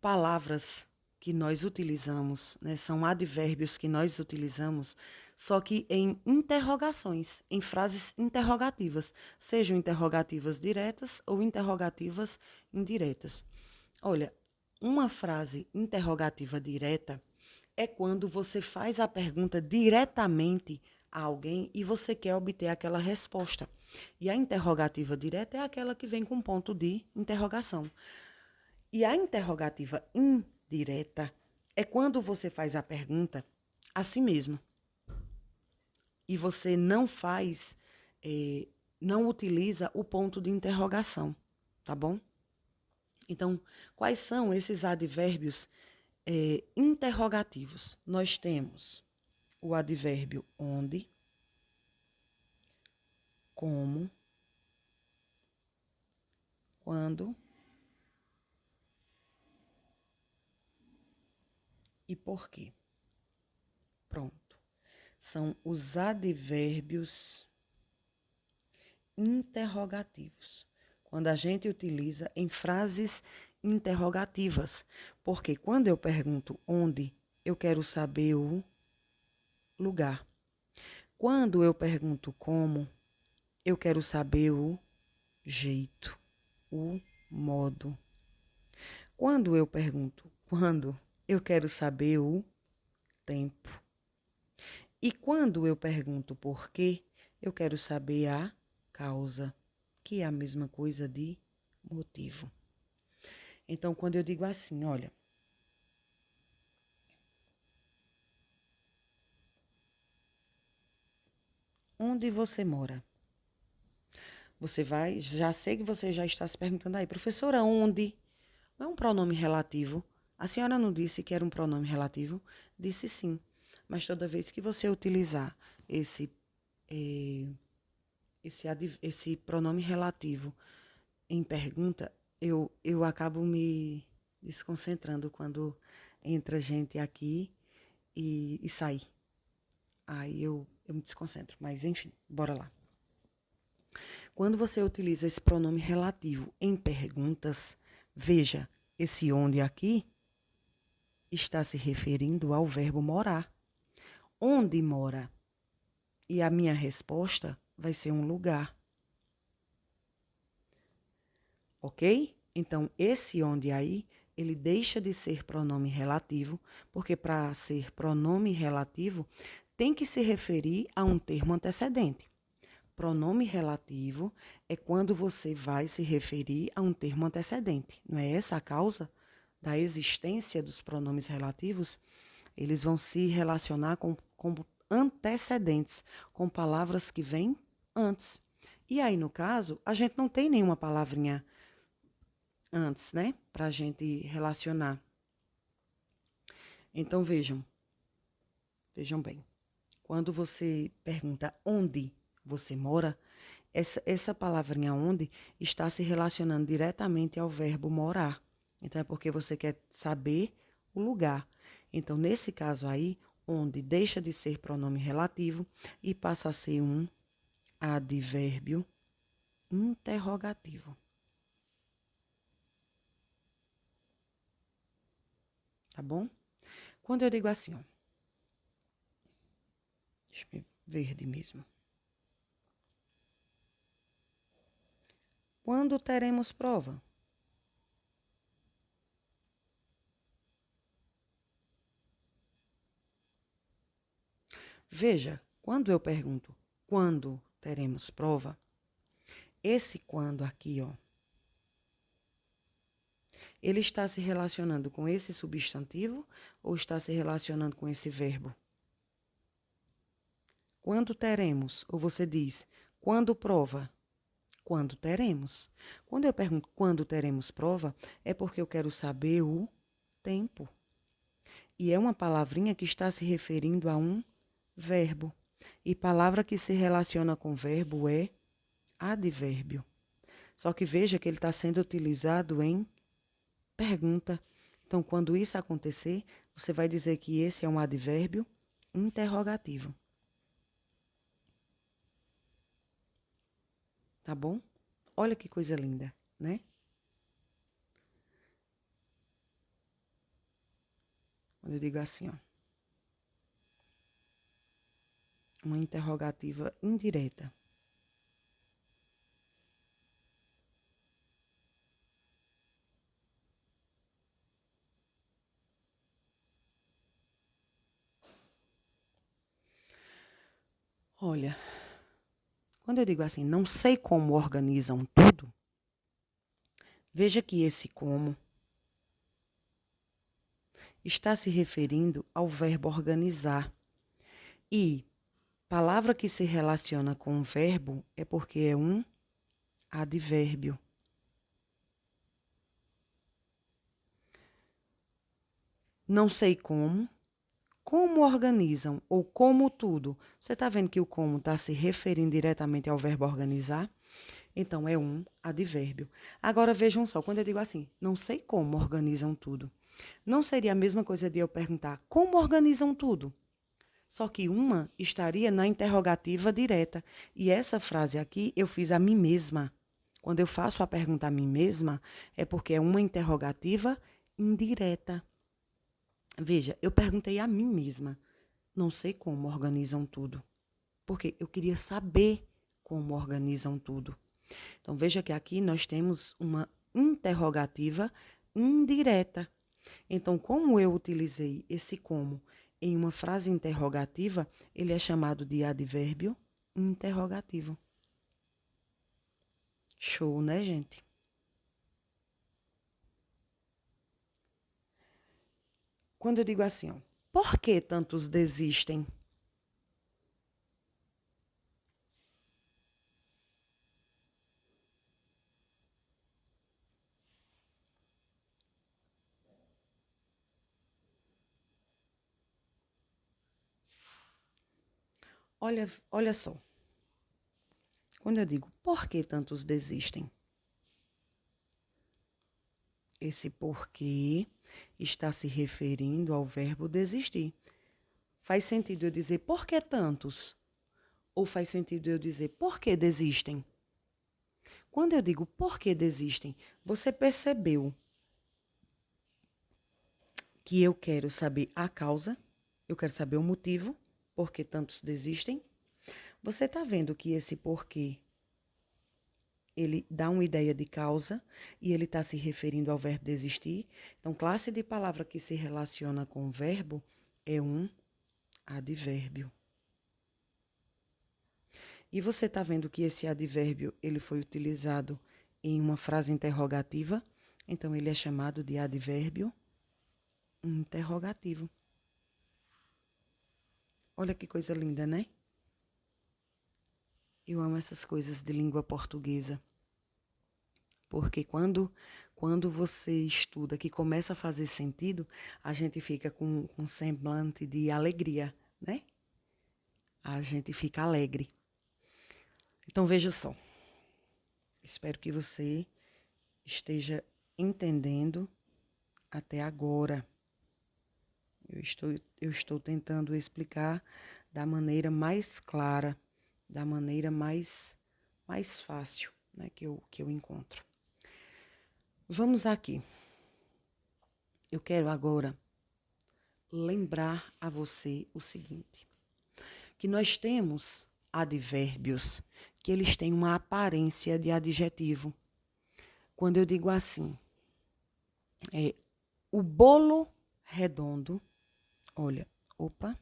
palavras que nós utilizamos, né? São advérbios que nós utilizamos, só que em interrogações, em frases interrogativas, sejam interrogativas diretas ou interrogativas indiretas. Olha, uma frase interrogativa direta é quando você faz a pergunta diretamente a alguém e você quer obter aquela resposta. E a interrogativa direta é aquela que vem com ponto de interrogação. E a interrogativa indireta é quando você faz a pergunta a si mesmo. E você não faz, não utiliza o ponto de interrogação, tá bom? Então, quais são esses advérbios interrogativos? Nós temos o advérbio onde, como, quando e por quê. Pronto. São os advérbios interrogativos. Quando a gente utiliza em frases interrogativas. Porque quando eu pergunto onde, eu quero saber o lugar. Quando eu pergunto como, eu quero saber o jeito, o modo. Quando eu pergunto quando, eu quero saber o tempo. E quando eu pergunto por quê, eu quero saber a causa, que é a mesma coisa de motivo. Então, quando eu digo assim, olha, onde você mora? Você vai, já sei que você já está se perguntando aí, professora, onde? Não é um pronome relativo. A senhora não disse que era um pronome relativo? Disse sim. Mas toda vez que você utilizar esse, eh, esse pronome relativo em pergunta, eu acabo me desconcentrando quando entra gente aqui e sai. Aí eu me desconcentro. Mas enfim, bora lá. Quando você utiliza esse pronome relativo em perguntas, veja, esse onde aqui está se referindo ao verbo morar. Onde mora? E a minha resposta vai ser um lugar. Ok? Então, esse onde aí, ele deixa de ser pronome relativo, porque para ser pronome relativo, tem que se referir a um termo antecedente. Pronome relativo é quando você vai se referir a um termo antecedente. Não é essa a causa da existência dos pronomes relativos? Eles vão se relacionar com antecedentes, com palavras que vêm antes. E aí, no caso, a gente não tem nenhuma palavrinha antes, né? Para a gente relacionar. Então, vejam bem. Quando você pergunta onde você mora, essa palavrinha onde está se relacionando diretamente ao verbo morar. Então, é porque você quer saber o lugar. Então, nesse caso aí, onde deixa de ser pronome relativo e passa a ser um advérbio interrogativo. Tá bom? Quando eu digo assim, ó, deixa eu ver, verde mesmo. Quando teremos prova? Veja, quando eu pergunto quando teremos prova, esse quando aqui, ó, ele está se relacionando com esse substantivo ou está se relacionando com esse verbo? Quando teremos? Ou você diz, quando prova? Quando teremos. Quando eu pergunto quando teremos prova, é porque eu quero saber o tempo. E é uma palavrinha que está se referindo a um verbo. E palavra que se relaciona com verbo é advérbio. Só que veja que ele está sendo utilizado em pergunta. Então, quando isso acontecer, você vai dizer que esse é um advérbio interrogativo. Tá bom? Olha que coisa linda, né? Quando eu digo assim, ó, uma interrogativa indireta. Olha, quando eu digo assim, não sei como organizam tudo, veja que esse como está se referindo ao verbo organizar. E palavra que se relaciona com o verbo é porque é um advérbio. Não sei como organizam ou como tudo. Você está vendo que o como está se referindo diretamente ao verbo organizar? Então, é um advérbio. Agora, vejam só, quando eu digo assim, não sei como organizam tudo. Não seria a mesma coisa de eu perguntar como organizam tudo? Só que uma estaria na interrogativa direta. E essa frase aqui eu fiz a mim mesma. Quando eu faço a pergunta a mim mesma, é porque é uma interrogativa indireta. Veja, eu perguntei a mim mesma. Não sei como organizam tudo. Porque eu queria saber como organizam tudo. Então, veja que aqui nós temos uma interrogativa indireta. Então, como eu utilizei esse como em uma frase interrogativa, ele é chamado de advérbio interrogativo. Show, né, gente? Quando eu digo assim, ó, por que tantos desistem? Olha só. Quando eu digo por que tantos desistem, esse porquê está se referindo ao verbo desistir. Faz sentido eu dizer por que tantos? Ou faz sentido eu dizer por que desistem? Quando eu digo por que desistem, você percebeu que eu quero saber a causa, eu quero saber o motivo, por que tantos desistem? Você está vendo que esse porquê, ele dá uma ideia de causa e ele está se referindo ao verbo desistir. Então, classe de palavra que se relaciona com o verbo é um advérbio. E você está vendo que esse advérbio ele foi utilizado em uma frase interrogativa, então ele é chamado de advérbio interrogativo. Olha que coisa linda, né? Eu amo essas coisas de língua portuguesa. Porque quando você estuda, que começa a fazer sentido, a gente fica com um semblante de alegria, né? A gente fica alegre. Então, veja só. Espero que você esteja entendendo até agora. Eu estou tentando explicar da maneira mais clara, da maneira mais fácil, né, que eu encontro. Vamos aqui. Eu quero agora lembrar a você o seguinte, que nós temos advérbios que eles têm uma aparência de adjetivo. Quando eu digo assim, o bolo redondo, olha, opa,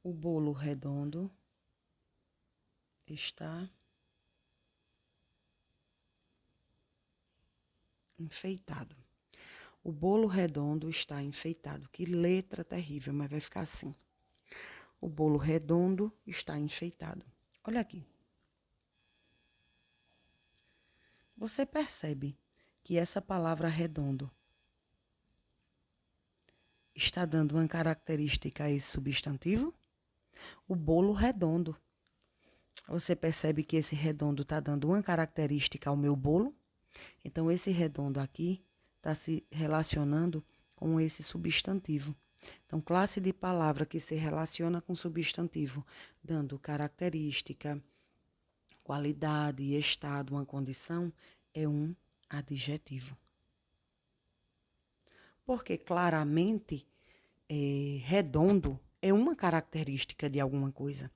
o bolo redondo está enfeitado. O bolo redondo está enfeitado. Que letra terrível, mas vai ficar assim. O bolo redondo está enfeitado. Olha aqui. Você percebe que essa palavra redondo está dando uma característica a esse substantivo? O bolo redondo. Você percebe que esse redondo está dando uma característica ao meu bolo? Então, esse redondo aqui está se relacionando com esse substantivo. Então, classe de palavra que se relaciona com substantivo, dando característica, qualidade, estado, uma condição, é um adjetivo. Porque claramente, redondo é uma característica de alguma coisa.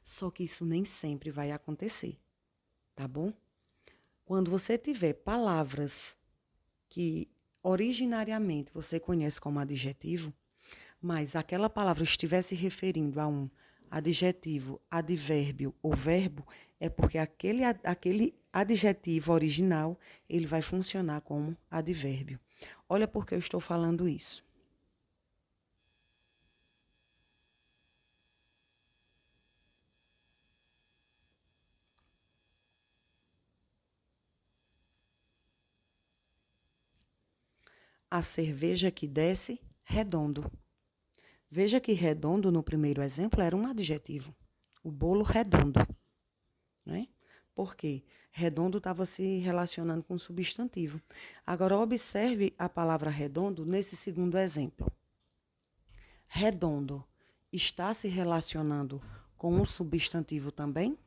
Só que isso nem sempre vai acontecer, tá bom? Quando você tiver palavras que originariamente você conhece como adjetivo, mas aquela palavra estiver se referindo a um adjetivo, advérbio ou verbo, é porque aquele adjetivo original ele vai funcionar como advérbio. Olha por que eu estou falando isso. A cerveja que desce, redondo. Veja que redondo no primeiro exemplo era um adjetivo. O bolo redondo, né? Por quê? Redondo estava se relacionando com substantivo. Agora, observe a palavra redondo nesse segundo exemplo. Redondo está se relacionando com um substantivo também?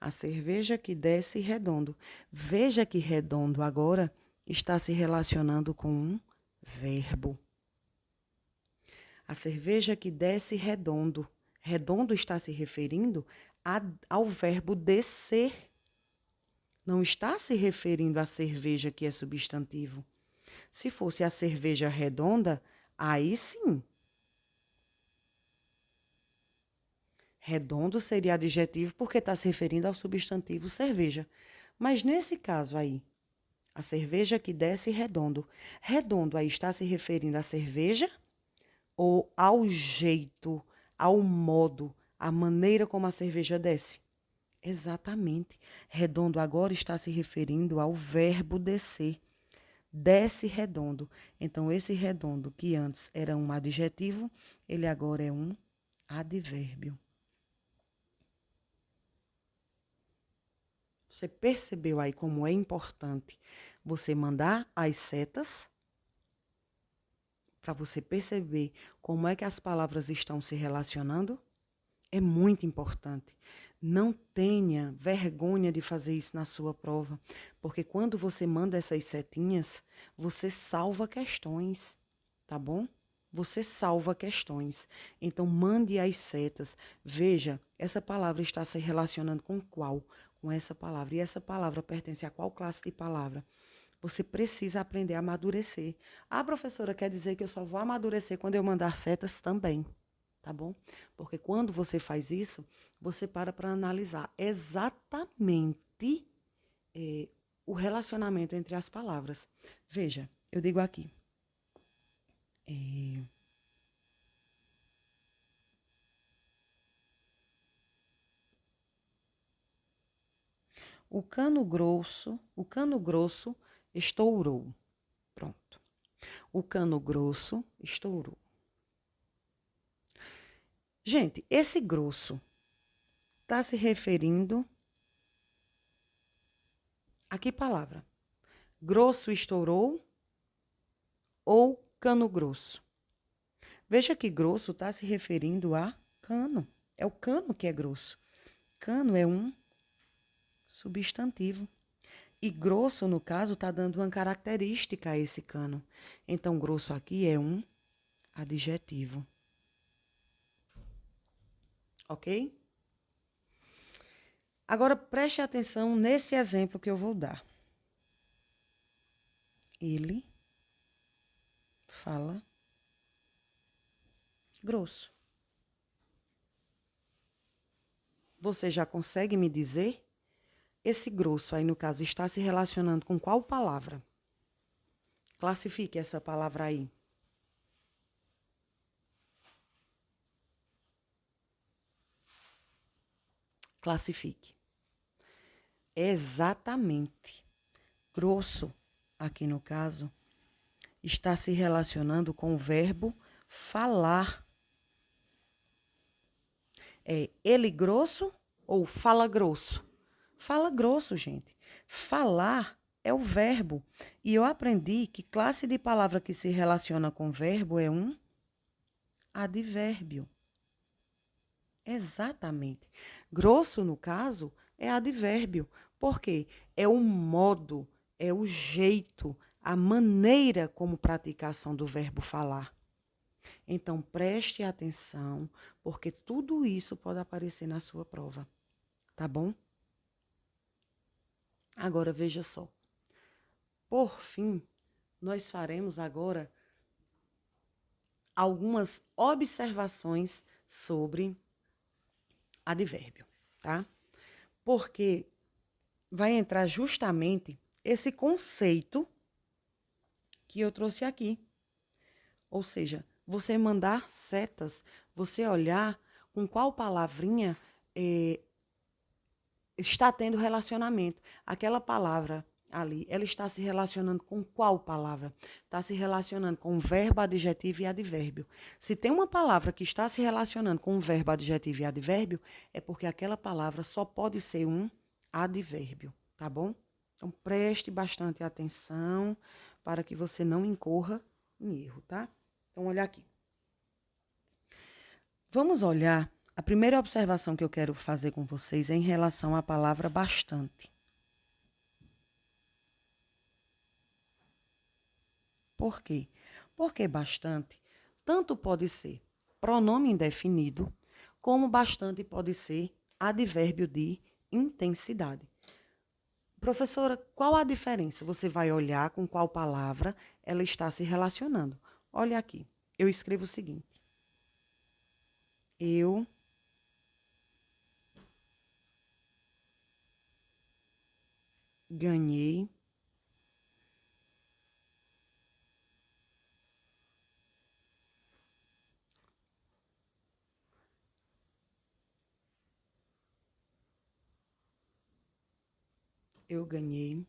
A cerveja que desce redondo. Veja que redondo agora está se relacionando com um verbo. A cerveja que desce redondo. Redondo está se referindo ao verbo descer. Não está se referindo à cerveja que é substantivo. Se fosse a cerveja redonda, aí sim. Redondo seria adjetivo porque está se referindo ao substantivo cerveja. Mas nesse caso aí, a cerveja que desce redondo. Redondo aí está se referindo à cerveja ou ao jeito, ao modo, à maneira como a cerveja desce? Exatamente. Redondo agora está se referindo ao verbo descer. Desce redondo. Então, esse redondo, que antes era um adjetivo, ele agora é um advérbio. Você percebeu aí como é importante você mandar as setas para você perceber como é que as palavras estão se relacionando? É muito importante. Não tenha vergonha de fazer isso na sua prova, porque quando você manda essas setinhas, você salva questões, tá bom? Você salva questões. Então, mande as setas. Veja, essa palavra está se relacionando com qual? Com essa palavra. E essa palavra pertence a qual classe de palavra? Você precisa aprender a amadurecer. A professora quer dizer que eu só vou amadurecer quando eu mandar setas também, tá bom? Porque quando você faz isso, você para analisar exatamente o relacionamento entre as palavras. Veja, eu digo aqui. O cano grosso estourou. Pronto. O cano grosso estourou. Gente, esse grosso está se referindo a que palavra? Grosso estourou ou cano grosso? Veja que grosso está se referindo a cano. É o cano que é grosso. Cano é um substantivo. E grosso, no caso, está dando uma característica a esse cano. Então, grosso aqui é um adjetivo. Ok? Agora, preste atenção nesse exemplo que eu vou dar. Ele fala grosso. Você já consegue me dizer? Esse grosso aí, no caso, está se relacionando com qual palavra? Classifique essa palavra aí. Classifique. Exatamente. Grosso, aqui no caso, está se relacionando com o verbo falar. É ele grosso ou fala grosso? Fala grosso, gente. Falar é o verbo. E eu aprendi que classe de palavra que se relaciona com verbo é um advérbio. Exatamente. Grosso, no caso, é advérbio. Por quê? É o modo, é o jeito, a maneira como pratica a ação do verbo falar. Então, preste atenção, porque tudo isso pode aparecer na sua prova, tá bom? Agora, veja só. Por fim, nós faremos agora algumas observações sobre advérbio, tá? Porque vai entrar justamente esse conceito que eu trouxe aqui. Ou seja, você mandar setas, você olhar com qual palavrinha está tendo relacionamento. Aquela palavra ali, ela está se relacionando com qual palavra? Está se relacionando com verbo, adjetivo e advérbio. Se tem uma palavra que está se relacionando com verbo, adjetivo e advérbio, é porque aquela palavra só pode ser um advérbio, tá bom? Então, preste bastante atenção para que você não incorra em erro, tá? Então, olha aqui. Vamos olhar A primeira observação que eu quero fazer com vocês é em relação à palavra bastante. Por quê? Porque bastante tanto pode ser pronome indefinido, como bastante pode ser advérbio de intensidade. Professora, qual a diferença? Você vai olhar com qual palavra ela está se relacionando. Olha aqui, eu escrevo o seguinte. Eu ganhei eu ganhei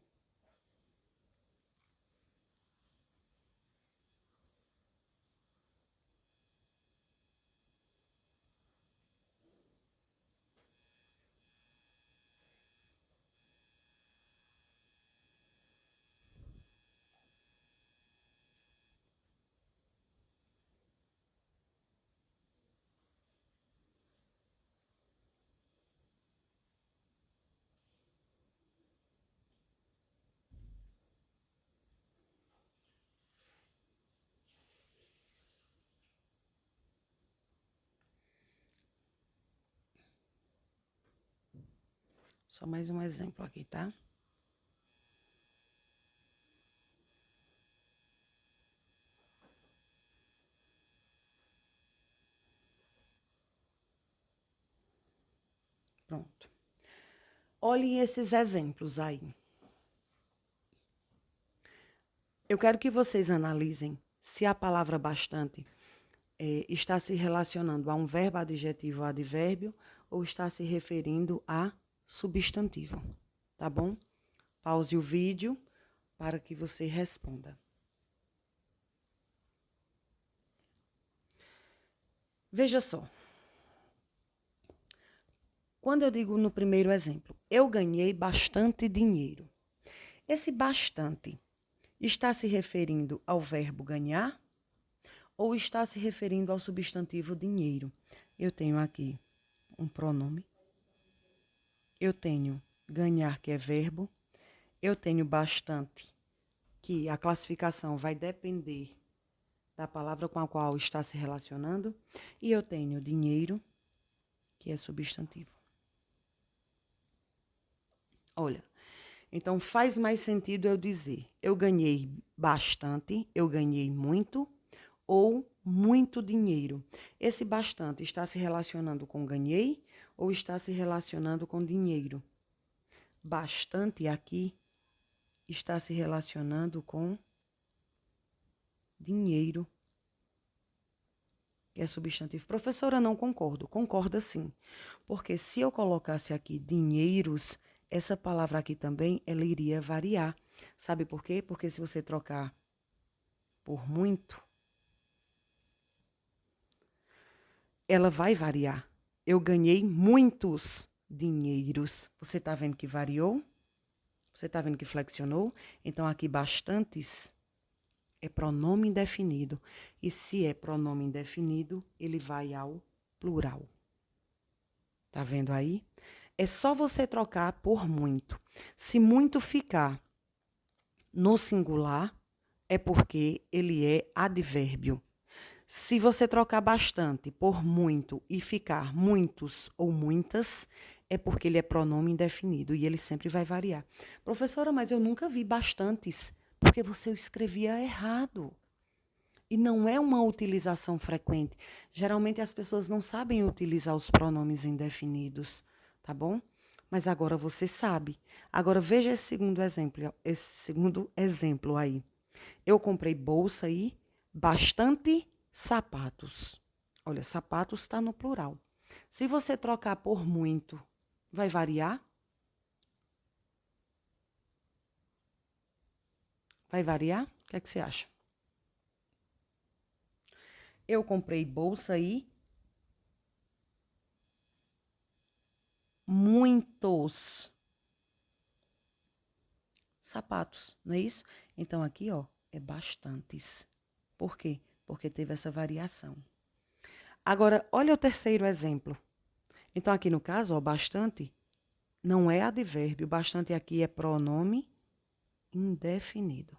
só mais um exemplo aqui, tá? Pronto. Olhem esses exemplos aí. Eu quero que vocês analisem se a palavra bastante está se relacionando a um verbo, adjetivo ou advérbio ou está se referindo a substantivo, tá bom? Pause o vídeo para que você responda. Veja só. Quando eu digo no primeiro exemplo, eu ganhei bastante dinheiro. Esse bastante está se referindo ao verbo ganhar ou está se referindo ao substantivo dinheiro? Eu tenho aqui um pronome. Eu tenho ganhar, que é verbo. Eu tenho bastante, que a classificação vai depender da palavra com a qual está se relacionando. E eu tenho dinheiro, que é substantivo. Olha, então faz mais sentido eu dizer eu ganhei bastante, eu ganhei muito ou muito dinheiro. Esse bastante está se relacionando com ganhei ou está se relacionando com dinheiro? Bastante aqui está se relacionando com dinheiro, que é substantivo. Professora, não concordo. Concorda sim. Porque se eu colocasse aqui dinheiros, essa palavra aqui também, ela iria variar. Sabe por quê? Porque se você trocar por muito, ela vai variar. Eu ganhei muitos dinheiros. Você está vendo que variou? Você está vendo que flexionou? Então, aqui bastantes é pronome indefinido. E se é pronome indefinido, ele vai ao plural. Tá vendo aí? É só você trocar por muito. Se muito ficar no singular, é porque ele é advérbio. Se você trocar bastante por muito e ficar muitos ou muitas, é porque ele é pronome indefinido e ele sempre vai variar. Professora, mas eu nunca vi bastantes, porque você escrevia errado. E não é uma utilização frequente. Geralmente as pessoas não sabem utilizar os pronomes indefinidos, tá bom? Mas agora você sabe. Agora veja esse segundo exemplo aí. Eu comprei bolsa e bastante sapatos. Olha, sapatos está no plural. Se você trocar por muito, vai variar? Vai variar? O que é que você acha? Eu comprei bolsa e muitos sapatos, não é isso? Então aqui, ó, é bastantes. Por quê? Porque teve essa variação. Agora, olha o terceiro exemplo. Então, aqui no caso, ó, bastante não é advérbio. Bastante aqui é pronome indefinido.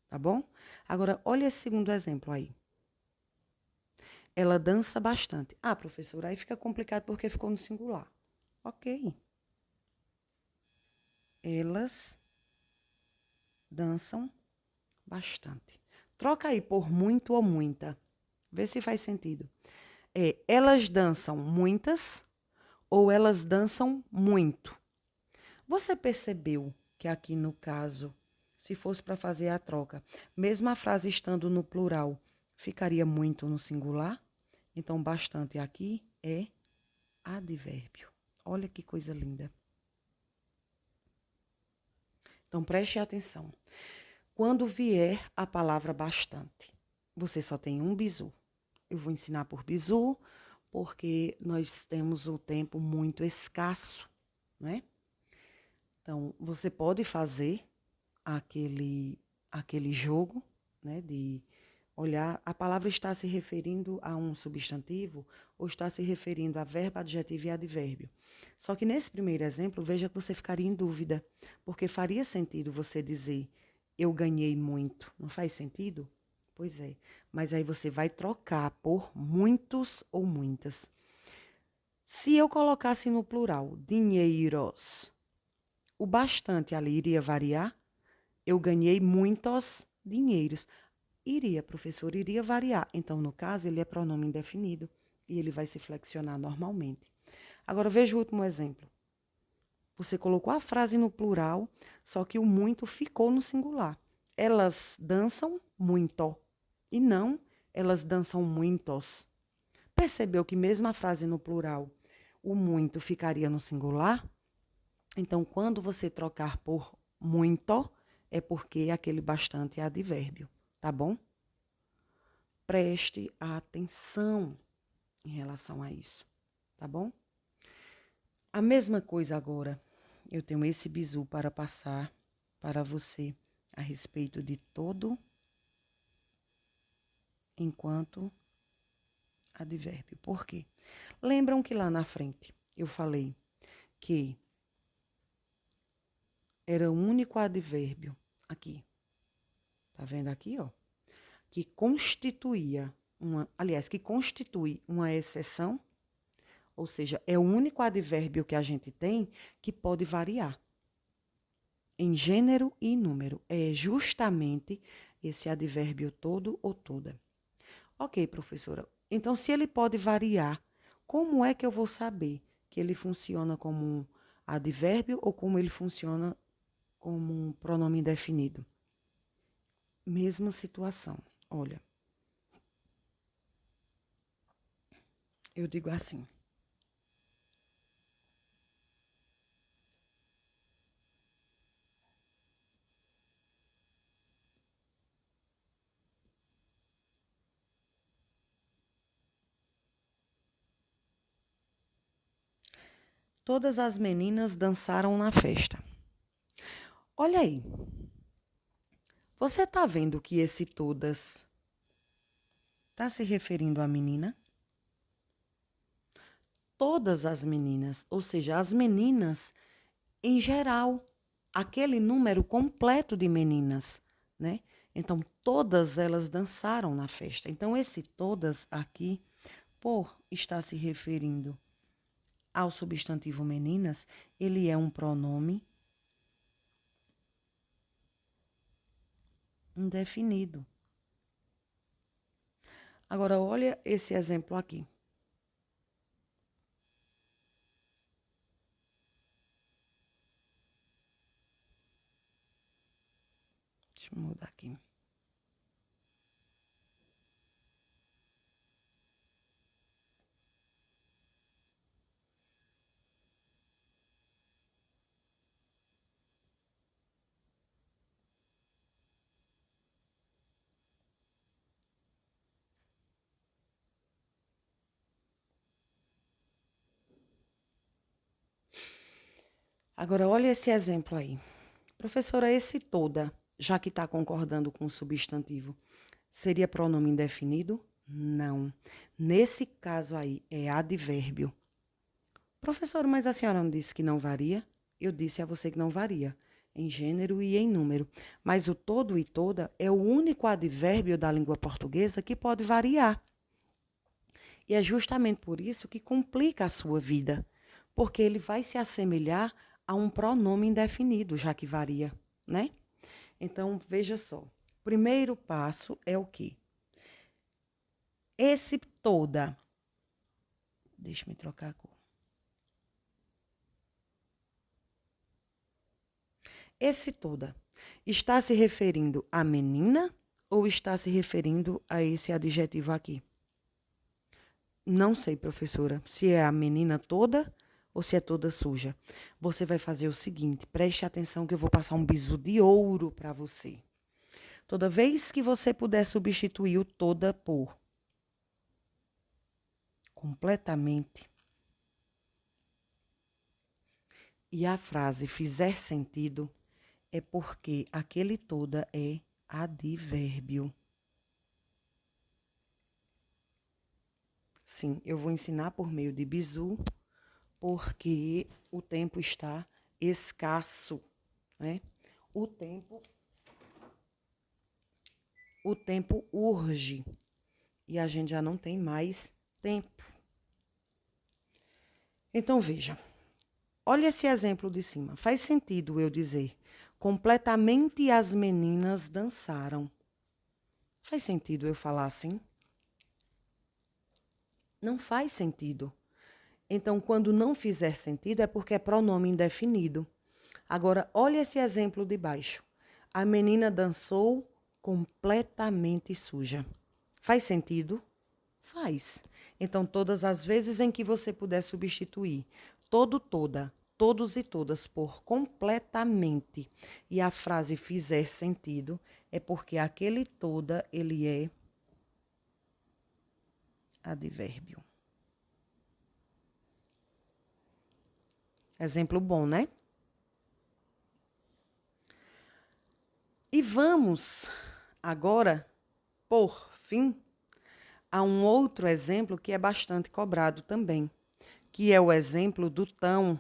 Tá bom? Agora, olha esse segundo exemplo aí. Ela dança bastante. Ah, professora, aí fica complicado porque ficou no singular. Ok. Elas dançam bastante. Troca aí por muito ou muita. Vê se faz sentido. Elas dançam muitas ou elas dançam muito. Você percebeu que aqui no caso, se fosse para fazer a troca, mesmo a frase estando no plural, ficaria muito no singular? Então, bastante aqui é advérbio. Olha que coisa linda. Então, preste atenção. Quando vier a palavra bastante, você só tem um bizu. Eu vou ensinar por bizu, porque nós temos o tempo muito escasso, né? Então, você pode fazer aquele jogo, né, de olhar, a palavra está se referindo a um substantivo ou está se referindo a verbo, adjetivo e advérbio. Só que nesse primeiro exemplo, veja que você ficaria em dúvida, porque faria sentido você dizer eu ganhei muito. Não faz sentido? Pois é. Mas aí você vai trocar por muitos ou muitas. Se eu colocasse no plural dinheiros, o bastante ali iria variar? Eu ganhei muitos dinheiros. Iria, professor, iria variar. Então, no caso, ele é pronome indefinido e ele vai se flexionar normalmente. Agora, veja o último exemplo. Você colocou a frase no plural, só que o muito ficou no singular. Elas dançam muito e não elas dançam muitos. Percebeu que mesmo a frase no plural, o muito ficaria no singular? Então, quando você trocar por muito, é porque aquele bastante é advérbio, tá bom? Preste atenção em relação a isso, tá bom? A mesma coisa agora, eu tenho esse bizu para passar para você a respeito de todo enquanto advérbio. Por quê? Lembram que lá na frente eu falei que era o único advérbio aqui. Tá vendo aqui, ó? Que constituía que constitui uma exceção, ou seja, é o único advérbio que a gente tem que pode variar em gênero e número. É justamente esse advérbio todo ou toda. Ok, professora. Então, se ele pode variar, como é que eu vou saber que ele funciona como um advérbio ou como ele funciona como um pronome indefinido? Mesma situação. Olha, eu digo assim. Todas as meninas dançaram na festa. Olha aí. Você está vendo que esse todas está se referindo à menina? Todas as meninas, ou seja, as meninas em geral, aquele número completo de meninas, né? Então, todas elas dançaram na festa. Então, esse todas aqui, por estar se referindo ao substantivo meninas, ele é um pronome indefinido. Agora, olha esse exemplo aqui. Deixa eu mudar aqui. Agora, olha esse exemplo aí. Professora, esse toda, já que está concordando com o substantivo, seria pronome indefinido? Não. Nesse caso aí, é advérbio. Professor, mas a senhora não disse que não varia? Eu disse a você que não varia, em gênero e em número. Mas o todo e toda é o único advérbio da língua portuguesa que pode variar. E é justamente por isso que complica a sua vida, porque ele vai se assemelhar a um pronome indefinido, já que varia, né? Então, veja só. Primeiro passo é o quê? Esse toda. Deixa-me trocar a cor. Esse toda está se referindo à menina ou está se referindo a esse adjetivo aqui? Não sei, professora, se é a menina toda ou se é toda suja. Você vai fazer o seguinte, preste atenção que eu vou passar um bizu de ouro para você. Toda vez que você puder substituir o toda por completamente e a frase fizer sentido, é porque aquele toda é advérbio. Sim, eu vou ensinar por meio de bizu, porque o tempo está escasso, né? O tempo urge e a gente já não tem mais tempo. Então, veja, olha esse exemplo de cima. Faz sentido eu dizer, completamente as meninas dançaram. Faz sentido eu falar assim? Não faz sentido. Então, quando não fizer sentido, é porque é pronome indefinido. Agora, olha esse exemplo de baixo. A menina dançou completamente suja. Faz sentido? Faz. Então, todas as vezes em que você puder substituir todo, toda, todos e todas por completamente e a frase fizer sentido, é porque aquele toda, ele é advérbio. Exemplo bom, né? E vamos agora, por fim, a um outro exemplo que é bastante cobrado também, que é o exemplo do tão.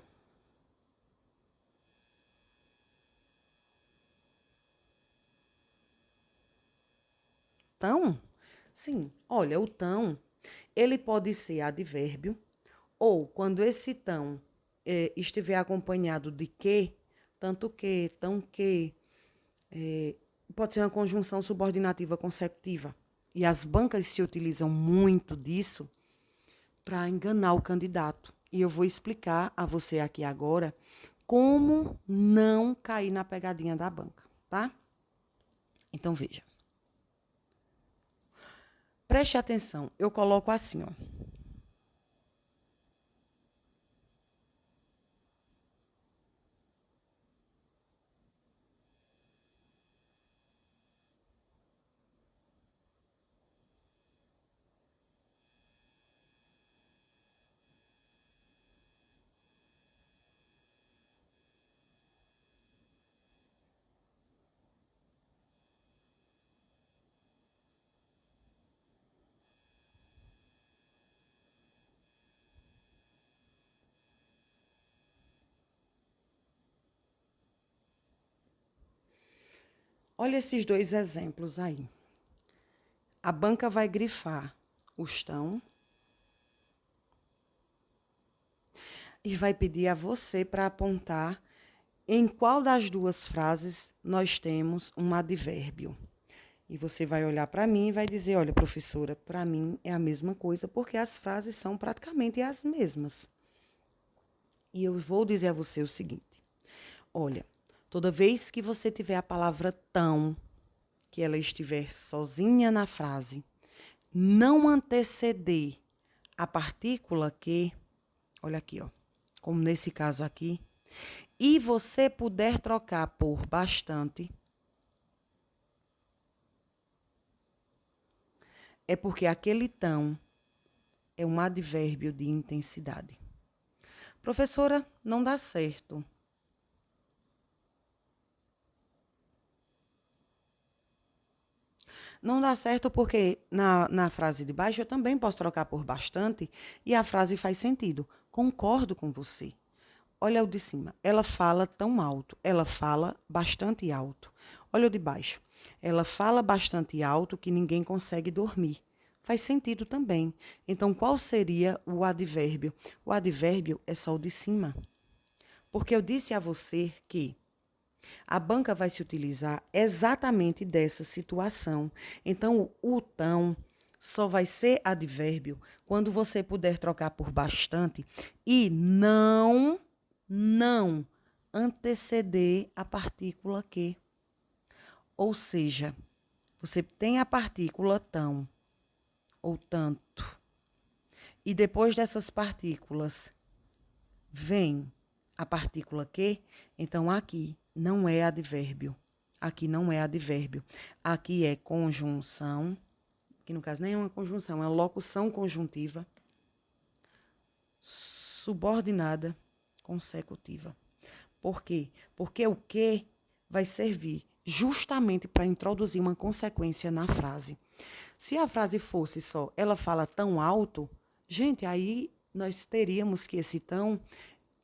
Tão? Sim, olha, o tão, ele pode ser advérbio, ou quando esse tão estiver acompanhado de que, tanto que, tão que, pode ser uma conjunção subordinativa consecutiva. E as bancas se utilizam muito disso para enganar o candidato. E eu vou explicar a você aqui agora como não cair na pegadinha da banca, tá? Então veja. Preste atenção, eu coloco assim, ó. Olha esses dois exemplos aí. A banca vai grifar o estão e vai pedir a você para apontar em qual das duas frases nós temos um advérbio. E você vai olhar para mim e vai dizer, olha, professora, para mim é a mesma coisa, porque as frases são praticamente as mesmas. E eu vou dizer a você o seguinte, olha, toda vez que você tiver a palavra tão, que ela estiver sozinha na frase, não anteceder a partícula que, olha aqui, ó, como nesse caso aqui, e você puder trocar por bastante, é porque aquele tão é um advérbio de intensidade. Professora, não dá certo. Não dá certo porque na frase de baixo eu também posso trocar por bastante e a frase faz sentido. Concordo com você. Olha o de cima. Ela fala tão alto. Ela fala bastante alto. Olha o de baixo. Ela fala bastante alto que ninguém consegue dormir. Faz sentido também. Então, qual seria o advérbio? O advérbio é só o de cima. Porque eu disse a você que a banca vai se utilizar exatamente dessa situação. Então, o tão só vai ser advérbio quando você puder trocar por bastante e não anteceder a partícula que. Ou seja, você tem a partícula tão ou tanto. E depois dessas partículas vem a partícula que, então aqui não é advérbio. Aqui não é advérbio. Aqui é conjunção, que no caso nem é uma conjunção, é uma locução conjuntiva subordinada consecutiva. Por quê? Porque o que vai servir justamente para introduzir uma consequência na frase. Se a frase fosse só ela fala tão alto, gente, aí nós teríamos que esse tão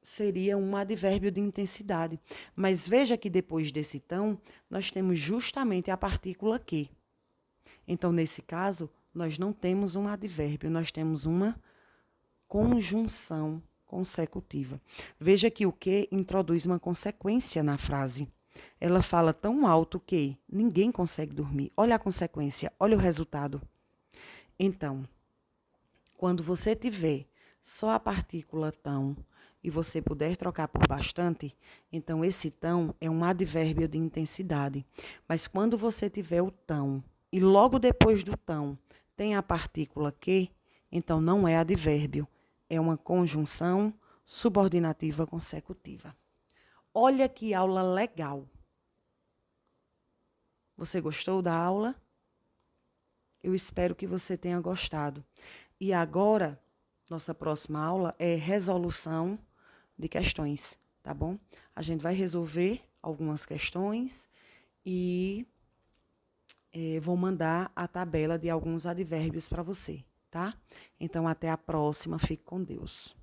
seria um advérbio de intensidade. Mas veja que depois desse tão, nós temos justamente a partícula que. Então, nesse caso, nós não temos um advérbio, nós temos uma conjunção consecutiva. Veja que o que introduz uma consequência na frase. Ela fala tão alto que ninguém consegue dormir. Olha a consequência, olha o resultado. Então, quando você tiver só a partícula tão e você puder trocar por bastante, então esse tão é um advérbio de intensidade. Mas quando você tiver o tão e logo depois do tão tem a partícula que, então não é advérbio, é uma conjunção subordinativa consecutiva. Olha que aula legal! Você gostou da aula? Eu espero que você tenha gostado. E agora, nossa próxima aula é resolução de questões, tá bom? A gente vai resolver algumas questões e vou mandar a tabela de alguns advérbios para você, tá? Então, até a próxima. Fique com Deus.